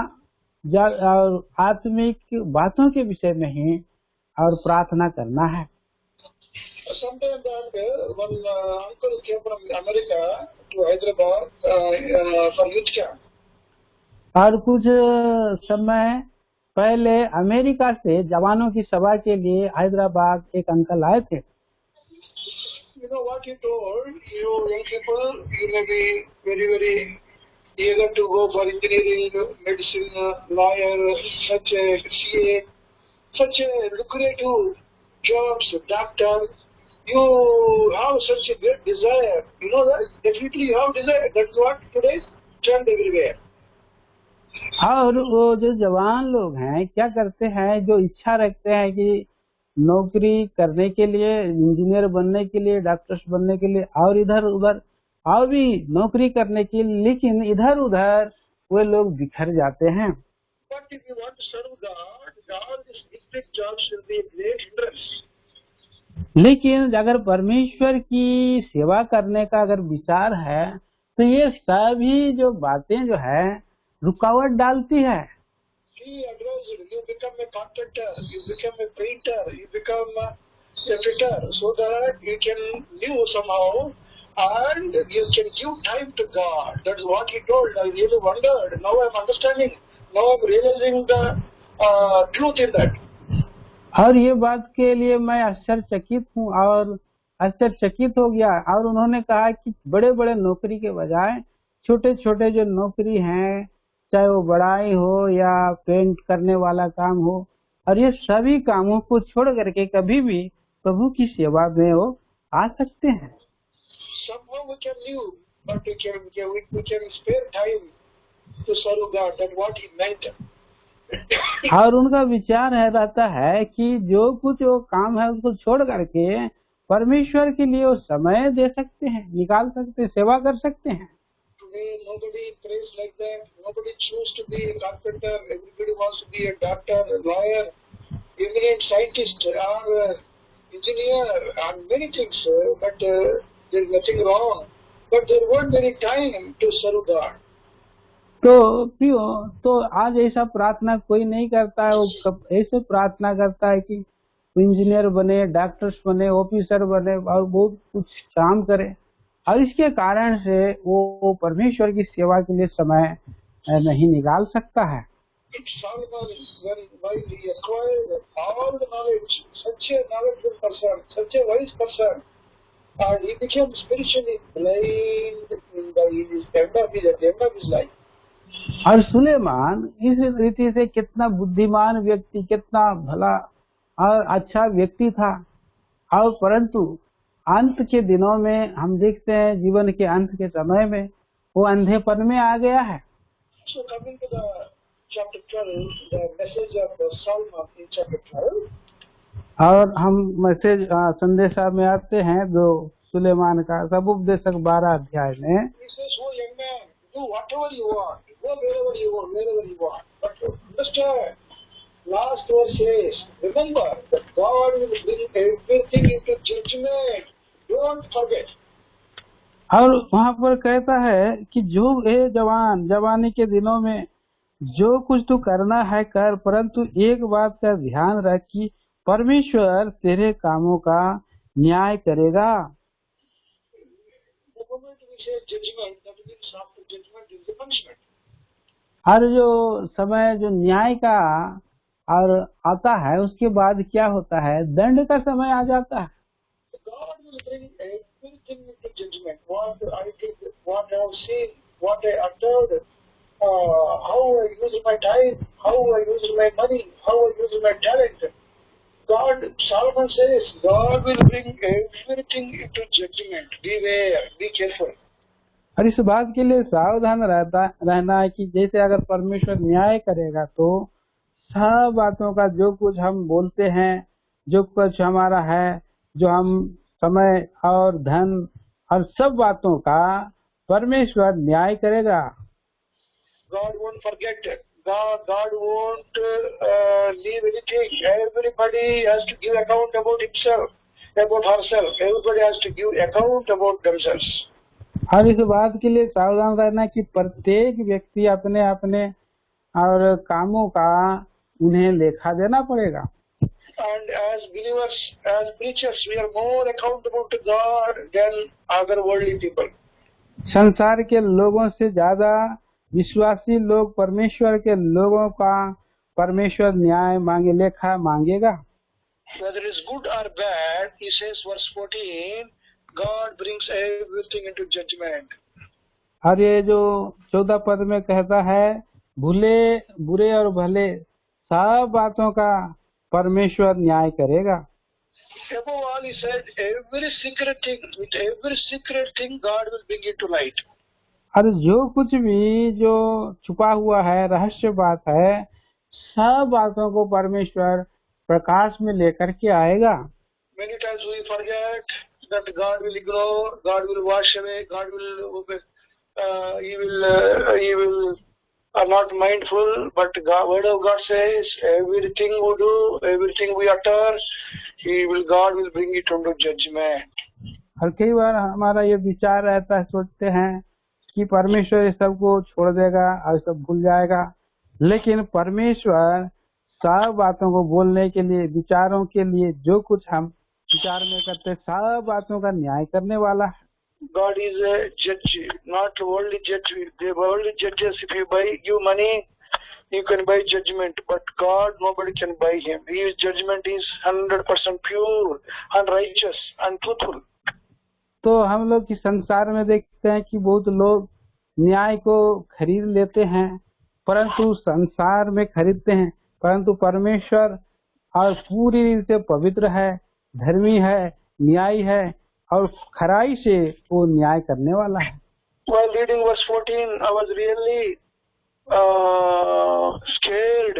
और आत्मिक बातों के विषय में ही और प्रार्थना करना है। Sometime back, one uncle came from America to Hyderabad for youth camp. और कुछ समय पहले अमेरिका से जवानों की सभा के लिए हैदराबाद एक अंकल आए थे। You know what he told? You young people, you may be very eager to go for engineering, medicine, lawyer, such a CA, such a lucrative jobs, doctor. You have such a great desire. You know that? Definitely you have desire. That's what today's trend everywhere. और वो जो जवान लोग हैं क्या करते हैं, जो इच्छा रखते हैं कि नौकरी करने के लिए, इंजीनियर बनने के लिए, डॉक्टर्स बनने के लिए और इधर उधर और भी नौकरी करने के लिए, लेकिन इधर उधर वे लोग बिखर जाते हैं। But if you want to serve God, all these big jobs will be great hindrance. लेकिन अगर परमेश्वर की सेवा करने का अगर विचार है तो ये सभी जो बातें जो है रुकावट डालती है। You become a carpenter, you become a painter, you become a fitter, so that you can live somehow and you can give time to God. That's what he told. I really wondered. Now I'm understanding. Now I'm realizing the truth in that. और ये बात के लिए मैं आश्चर्यचकित हूँ और आश्चर्यचकित हो गया। और उन्होंने कहा कि बड़े बड़े नौकरी के बजाय छोटे छोटे जो नौकरी हैं, चाहे वो बढ़ाई हो या पेंट करने वाला काम हो, और ये सभी कामों को छोड़ करके कभी भी प्रभु की सेवा में वो आ सकते हैं। Somehow we can live, but we can spare time to serve God. That's what he meant. और उनका विचार रहता है कि जो कुछ वो काम है उसको छोड़ करके परमेश्वर के लिए वो समय दे सकते हैं, निकाल सकते हैं, सेवा कर सकते हैं। Today nobody prays like that. Nobody chooses to be a carpenter. Everybody wants to be a doctor, a lawyer, eminent scientist, or engineer, and many things. But there is nothing wrong. But there weren't any time to serve God. तो क्यों तो आज ऐसा प्रार्थना कोई नहीं करता है। वो ऐसे प्रार्थना करता है कि इंजीनियर बने, डॉक्टर्स बने, ऑफिसर बने और बहुत कुछ काम करे, और इसके कारण से वो परमेश्वर की सेवा के लिए समय नहीं निकाल सकता है। Solomon, when he acquired all the knowledge, such a knowledgeable person, such a wise person, and he became spiritually blind in the end of his life. और सुलेमान इस रीति से कितना बुद्धिमान व्यक्ति, कितना भला और अच्छा व्यक्ति था, और परंतु अंत के दिनों में हम देखते हैं, जीवन के अंत के समय में वो अंधेपन में आ गया है। So coming to the chapter 12, the message of Solomon in chapter 12. और हम मैसेज संदेशा में आते हैं जो सुलेमान का समुपदेशक 12 अध्याय में। He says, "Oh young man, do whatever you want, go wherever you want. But understand, last verse says, remember that God will bring everything into judgment. Don't forget." और वहाँ पर कहता है कि जो जवानी के दिनों में जो कुछ तू करना है कर, परंतु एक बात का ध्यान रख कि परमेश्वर तेरे कामों का न्याय करेगा। The moment we say judgment, that means after judgment is the punishment. हर जो समय जो न्याय का और आता है उसके बाद क्या होता है, दंड का समय आ जाता है। God will bring everything into judgment. What I did, what I have seen, what I uttered, how I use my time, how I use my money, how I use my talent. God, Solomon says, God will bring everything into judgment. Beware, be careful. और इस बात के लिए सावधान रहना है कि जैसे अगर परमेश्वर न्याय करेगा तो सब बातों का, जो कुछ हम बोलते हैं, जो कुछ हमारा है, जो हम समय और धन और सब बातों का परमेश्वर न्याय करेगा। God won't forget it. God won't leave anything. Everybody has to give account about himself, about herself. Everybody has to give account about themselves. और इस बात के लिए सावधान रहना कि प्रत्येक व्यक्ति अपने अपने और कामों का उन्हें लेखा देना पड़ेगा। And as believers, as preachers, we are more accountable to God than other worldly people. संसार के लोगों से ज्यादा विश्वासी लोग परमेश्वर के लोगों का परमेश्वर न्याय मांगे, लेखा मांगेगा। Whether it's good or bad, he says, verse 14, God brings everything into judgment. और ये जो 14 पद में कहता है, भूले बुरे और भले सब बातों का परमेश्वर न्याय करेगा। Above all, he said, every secret thing, with every secret thing, God will bring it to light. और जो कुछ भी जो छुपा हुआ है, रहस्य बात है, सब बातों को परमेश्वर प्रकाश में लेकर के आएगा। Many times we forget that God will ignore, God will wash away, God will, he will are not mindful, but God, word of God says, everything we do, everything we utter, God will bring it under judgment. और कई बार हमारा ये विचार रहता है, सोचते हैं कि परमेश्वर इस सब को छोड़ देगा और सब भूल जाएगा, लेकिन परमेश्वर सब बातों को बोलने के लिए, विचारों के लिए, जो कुछ हम विचार में करते, सब बातों का न्याय करने वाला है। God is a judge, not worldly judge. The worldly judges, if you give money, you can buy judgment, but God, nobody can buy him. His judgment is 100% pure, unrighteous, and truthful. तो हम लोग की संसार में देखते हैं कि बहुत लोग न्याय को खरीद लेते हैं, परंतु संसार में खरीदते हैं, परंतु परमेश्वर और पूरी रीत से पवित्र है, धर्मी है, न्यायी है और खराई से वो न्याय करने वाला है। While reading verse 14, I was really scared.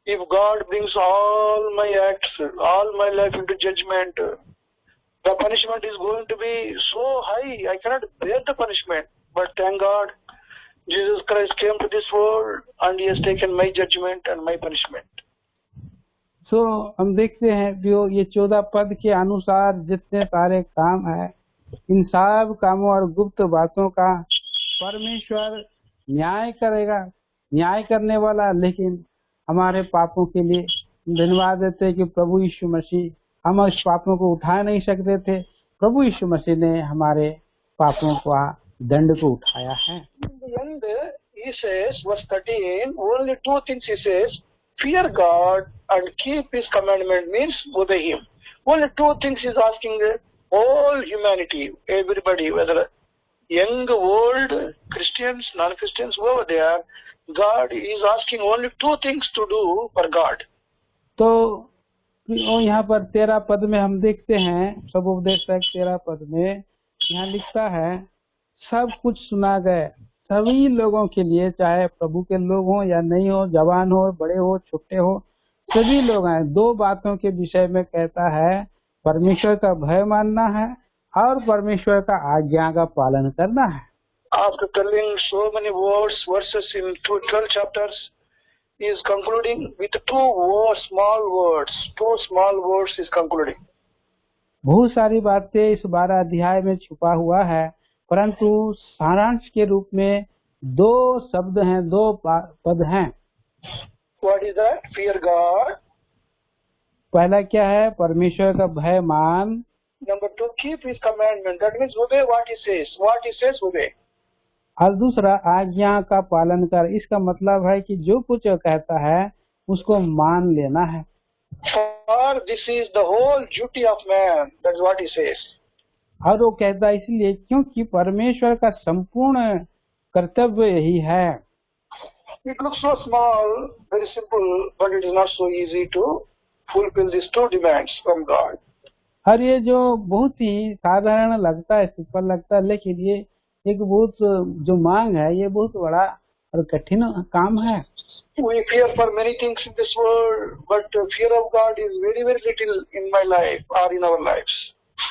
If God brings all my acts, all my life into judgment, the punishment is going to be so high. I cannot bear the punishment. But thank God, Jesus Christ came to this world and he has taken my judgment and my punishment. हम देखते हैं जो ये 14 पद के अनुसार जितने सारे काम है, इन सब कामों और गुप्त बातों का परमेश्वर न्याय करेगा, न्याय करने वाला। लेकिन हमारे पापों के लिए धन्यवाद देते हैं कि प्रभु यीशु मसीह, हम इस पापों को उठा नहीं सकते थे, प्रभु यीशु मसीह ने हमारे पापों का दंड को उठाया है। And he says, verse 13, only two things he says, fear God and keep his commandment, means obey him. Only two things he's asking the whole humanity, everybody, whether young, old, Christians, non-Christians, whoever they are, God is asking only two things to do for God. तो यहाँ पर 13 पद में हम देखते हैं, सब उपदेशक 13 पद में यहाँ लिखता है, सब कुछ सुना गए सभी लोगों के लिए, चाहे प्रभु के लोग हो या नहीं हो, जवान हो, बड़े हो, छोटे हो, सभी लोग हैं। दो बातों के विषय में कहता है, परमेश्वर का भय मानना है और परमेश्वर का आज्ञा का पालन करना है। After telling so many verses in 12 chapters, he is concluding with two small words is concluding. बहुत सारी बातें इस 12 अध्याय में छुपा हुआ है, परंतु सारांश के रूप में दो शब्द हैं, दो पद हैं। What is that? Fear God. पहला क्या है? परमेश्वर का भय मान। Number 2, keep his commandment. That means obey what he says. What he says, obey. और दूसरा, आज्ञा का पालन कर। इसका मतलब है कि जो कुछ कहता है उसको मान लेना है। For this is the whole duty of man. That's what he says. और वो कहता है इसलिए क्योंकि परमेश्वर का संपूर्ण कर्तव्य यही है। It looks so small, very simple, but it is not so easy to fulfill these two demands from God. और ये जो बहुत ही साधारण लगता है, सिंपल लगता है, लेकिन ये एक बहुत जो मांग है, ये बहुत बड़ा और कठिन काम है। We fear for many things in this world, but fear of God is very, very little in my life or in our lives.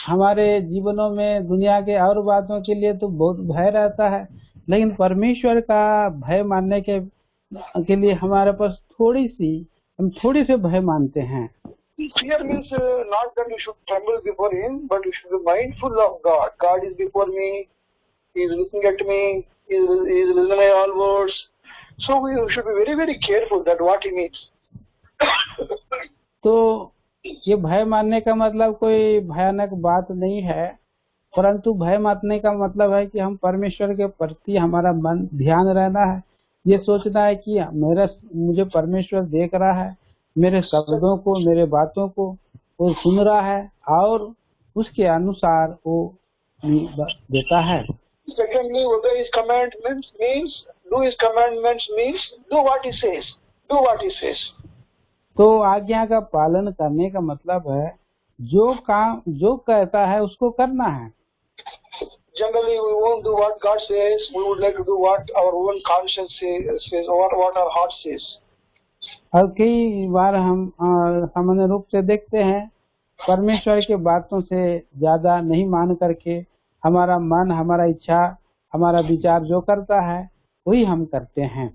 हमारे जीवनों में दुनिया के और बातों के लिए तो बहुत भय रहता है, लेकिन परमेश्वर का भय मानने के लिए हमारे पास हम थोड़ी से भय मानते हैं। Fear means not that you should tremble before Him, but you should be mindful of God. God is before me, He is looking at me, He is listening all words. So we should be very, very careful that what He means. तो ये भय मानने का मतलब कोई भयानक बात नहीं है, परंतु भय मानने का मतलब है कि हम परमेश्वर के प्रति हमारा मन ध्यान रहना है, ये सोचना है कि मुझे परमेश्वर देख रहा है, मेरे शब्दों को, मेरे बातों को वो सुन रहा है और उसके अनुसार वो देता है। Secondly, obey His commandments means do His commandments means do what He says. Do what He says. तो आज्ञा का पालन करने का मतलब है जो कहता है उसको करना है। Generally, we won't do what God says. We would like to do what our own conscience says, or what our heart says. और कई बार हम सामान्य रूप से देखते हैं परमेश्वर के बातों से ज्यादा नहीं मान करके हमारा मन, हमारा इच्छा, हमारा विचार जो करता है वही हम करते हैं।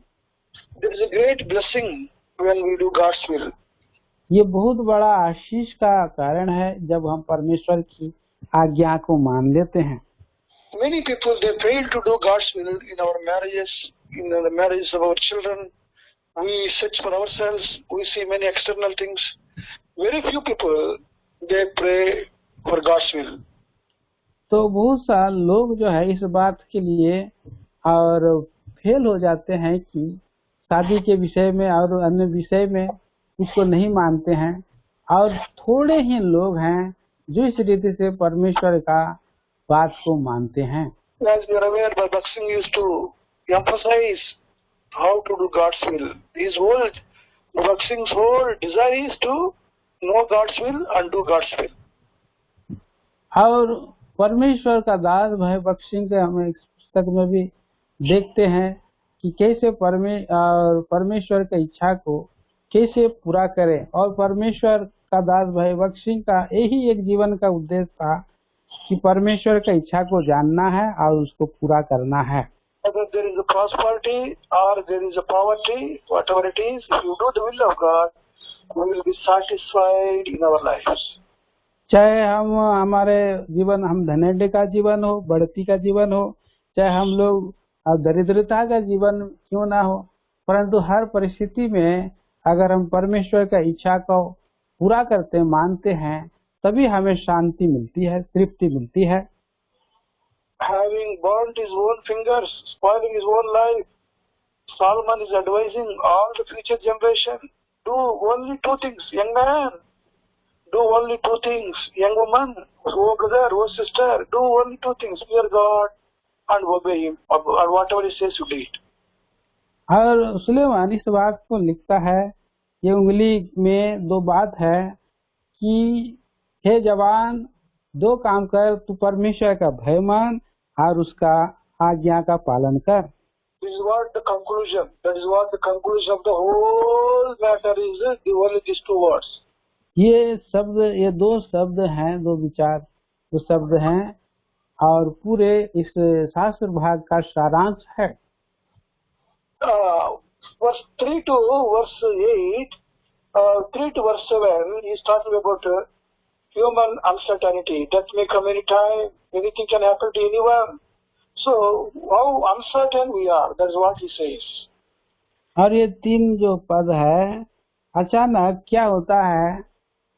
There is a great blessing when we do God's will. ये बहुत बड़ा आशीष का कारण है जब हम परमेश्वर की आज्ञा को मान लेते हैं। Many people, they fail to do God's will in our marriages, in the marriages of our children. We search for ourselves. We see many external things. Very few people, they pray for God's will. तो बहुत सारे लोग जो है इस बात के लिए और फेल हो जाते हैं कि शादी के विषय में और अन्य विषय में उसको नहीं मानते हैं, और थोड़े ही लोग हैं जो इस रीति से परमेश्वर का बात को मानते हैं। As we are aware, Bhaksing used to emphasize how to do God's will. Bhaksing's whole desire is to know God's will and do God's will. और परमेश्वर का दास भाई बख्शिंग के हम इस पुस्तक में भी देखते हैं कि कैसे परमेश्वर की इच्छा को कैसे पूरा करें, और परमेश्वर का दास भाई बख्शिंग का यही एक जीवन का उद्देश्य था कि परमेश्वर की इच्छा को जानना है और उसको पूरा करना है। Whether there is a prosperity or there is a poverty, whatever it is, if you do the will of God, we will be satisfied in our lives. चाहे हमारे जीवन, हम धनाढ्य का जीवन हो, बढ़ती का जीवन हो, चाहे हम लोग दरिद्रता का जीवन क्यों ना हो, परंतु हर परिस्थिति में अगर हम परमेश्वर का इच्छा को पूरा करते मानते हैं तभी हमें शांति मिलती है, तृप्ति मिलती है। Having burnt his own fingers, spoiling his own life, Solomon is advising all the future generation, do only two things, young man. Do only two things, young woman, oh brother, oh sister, do only two things, fear God and obey Him, or whatever He says you do it. और सुलेमान इस बात को लिखता है, ये उंगली में दो बात है कि हे जवान, दो काम कर, तू परमेश्वर का भय मान और उसका आज्ञा का पालन कर। This is what the conclusion. That is what the conclusion of the whole matter is. Only these two words. ये दो शब्द हैं, दो विचार, दो शब्द हैं और पूरे इस शास्त्र भाग का सारांश है। Verse 3 to verse 8, 3 to verse 7, he is talking about human uncertainty. Death may come any time, anything can happen to anyone. So, how uncertain we are, that is what he says. और ये तीन जो पद है, अचानक क्या होता है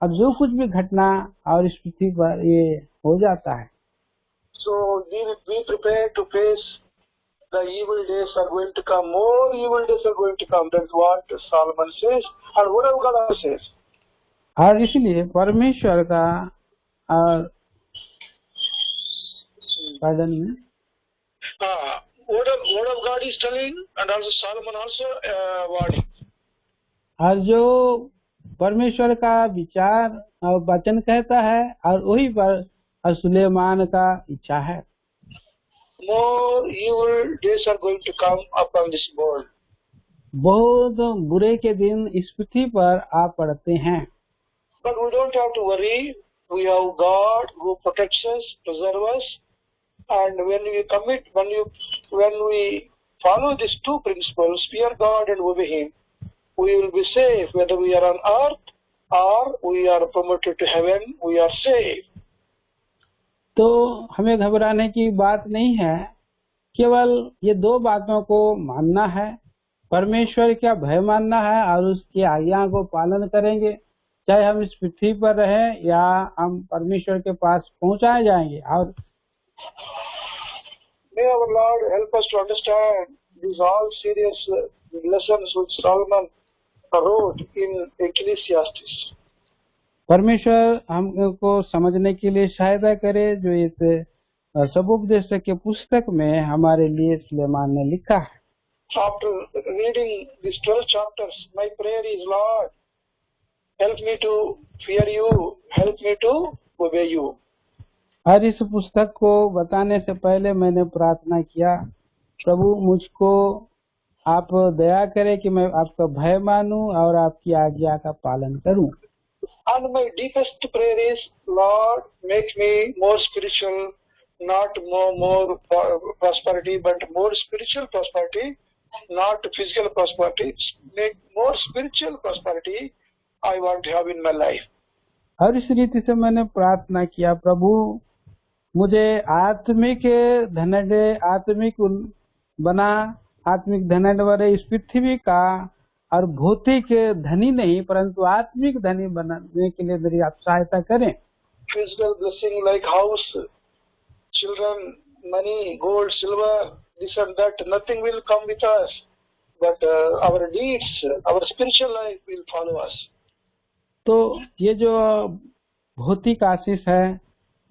और जो कुछ भी घटना और इस पृथ्वी पर ये हो जाता है। So, we prepare to face the evil days are going to come. More evil days are going to come. That's what Solomon says. And what God says. और इसलिए परमेश्वर का pardon me. Word of God is telling, and also Solomon also warning. और जो परमेश्वर का विचार और वचन कहता है और वही पर सुलेमान का इच्छा है। More evil days are going to come upon this world. बहुत बुरे के दिन इस पृथ्वी पर आ पड़ते हैं। But we don't have to worry. we have God who protects us, preserves us, and when we follow these two principles, fear God and obey Him, we will be safe whether we are on earth or we are promoted to heaven, we are safe. तो हमें घबराने की बात नहीं है, केवल ये दो बातों को मानना है, परमेश्वर का भय मानना है और उसकी आज्ञा को पालन करेंगे, चाहे हम इस पृथ्वी पर रहें या हम परमेश्वर के पास पहुंचाए जाएंगे। और May our Lord help us to understand these all serious lessons which Solomon wrote in Ecclesiastes. परमेश्वर हमको समझने के लिए सहायता करे जो इस सबोपदेशक के पुस्तक में हमारे लिए सुलेमान ने लिखा है। After reading these 12 chapters, my prayer is, Lord, help me to fear you, help me to obey you. और इस पुस्तक को बताने से पहले मैंने प्रार्थना किया, प्रभु मुझको आप दया करें कि मैं आपका भय मानूं और आपकी आज्ञा का पालन करूं। And my deepest prayer is, Lord, make me more spiritual, not more prosperity, but more spiritual prosperity, not physical prosperity. Make more spiritual prosperity I want to have in my life. और इस रीति से मैंने प्रार्थना किया, प्रभु मुझे आत्मिक धनढ्य आत्मिक धनढ्य वाले इस पृथ्वी का और भौतिक धनी नहीं परंतु आत्मिक धनी बनाने के लिए मेरी आप सहायता करें। Physical blessing like house, children, money, gold, silver, this and that, nothing will come with us, but our deeds, our spiritual life will follow us. तो ये जो भौतिक आशीष है,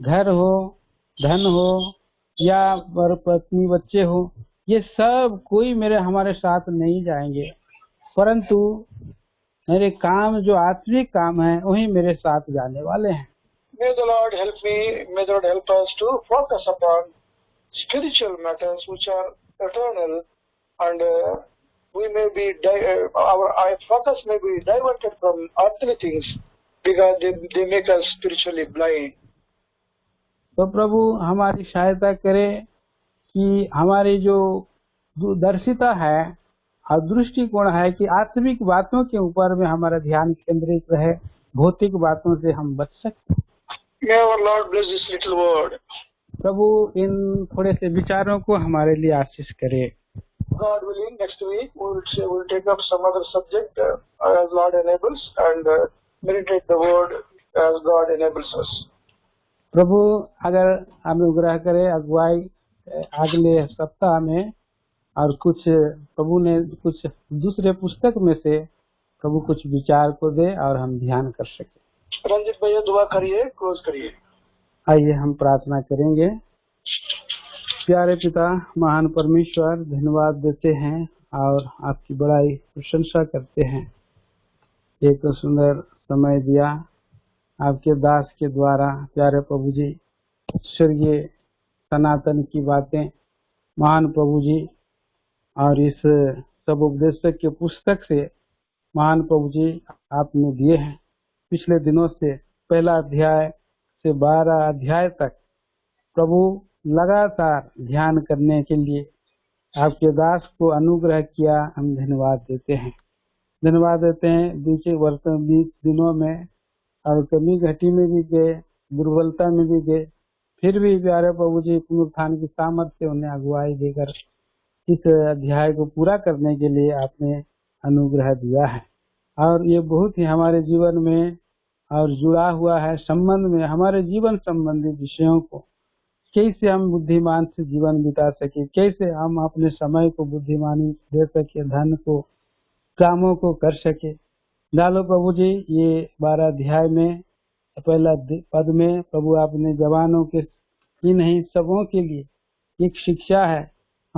घर हो, धन हो या पत्नी बच्चे हो, ये सब कोई हमारे साथ नहीं जाएंगे, परंतु मेरे काम जो आत्मिक काम है वही मेरे साथ जाने वाले हैं। May the Lord help me, may the Lord help us to focus upon spiritual matters which are eternal, and we may be our focus may be diverted from earthly things because they make us spiritually blind. तो प्रभु हमारी सहायता करे कि हमारी जो दूरदर्शिता है और दृष्टिकोण है कि आत्मिक बातों के ऊपर में हमारा ध्यान केंद्रित रहे, भौतिक बातों से हम बच सकते। May our Lord bless this little word. प्रभु इन थोड़े से विचारों को हमारे लिए आशीष करे। God willing, next week we'll take up some other subject as Lord enables and meditate the word as God enables us. प्रभु अगर अनुग्रह करे अगुवाई अगले सप्ताह में और कुछ प्रभु ने कुछ दूसरे पुस्तक में से प्रभु कुछ विचार को दे और हम ध्यान कर सके। रंजित भैया दुआ करिए, क्लोज करिए। आइए हम प्रार्थना करेंगे। प्यारे पिता महान परमेश्वर, धन्यवाद देते हैं और आपकी बड़ाई प्रशंसा करते हैं। एक सुंदर समय दिया आपके दास के द्वारा प्यारे प्रभु जी, स्वर्गीय सनातन की बातें महान प्रभु जी और इस सब उपदेशक के पुस्तक से महान प्रभु जी आपने दिए हैं। पिछले दिनों से पहला अध्याय से 12 अध्याय तक प्रभु लगातार ध्यान करने के लिए आपके दास को अनुग्रह किया, हम धन्यवाद देते हैं। धन्यवाद देते हैं बीच दिनों में और कमी घटी में भी गए, दुर्बलता में भी गए, फिर भी प्यारे प्रभु जी पुनरुत्थान की सामर्थ्य से उन्हें अगुवाई देकर इस अध्याय को पूरा करने के लिए आपने अनुग्रह दिया है। और ये बहुत ही हमारे जीवन में और जुड़ा हुआ है संबंध में, हमारे जीवन संबंधी विषयों को कैसे हम बुद्धिमान से जीवन बिता सके, कैसे हम अपने समय को बुद्धिमानी दे सके, धन को, कामों को कर सके। डालो प्रभु जी ये 12 अध्याय में पहला पद में प्रभु आपने जवानों के ही नहीं सबों के लिए एक शिक्षा है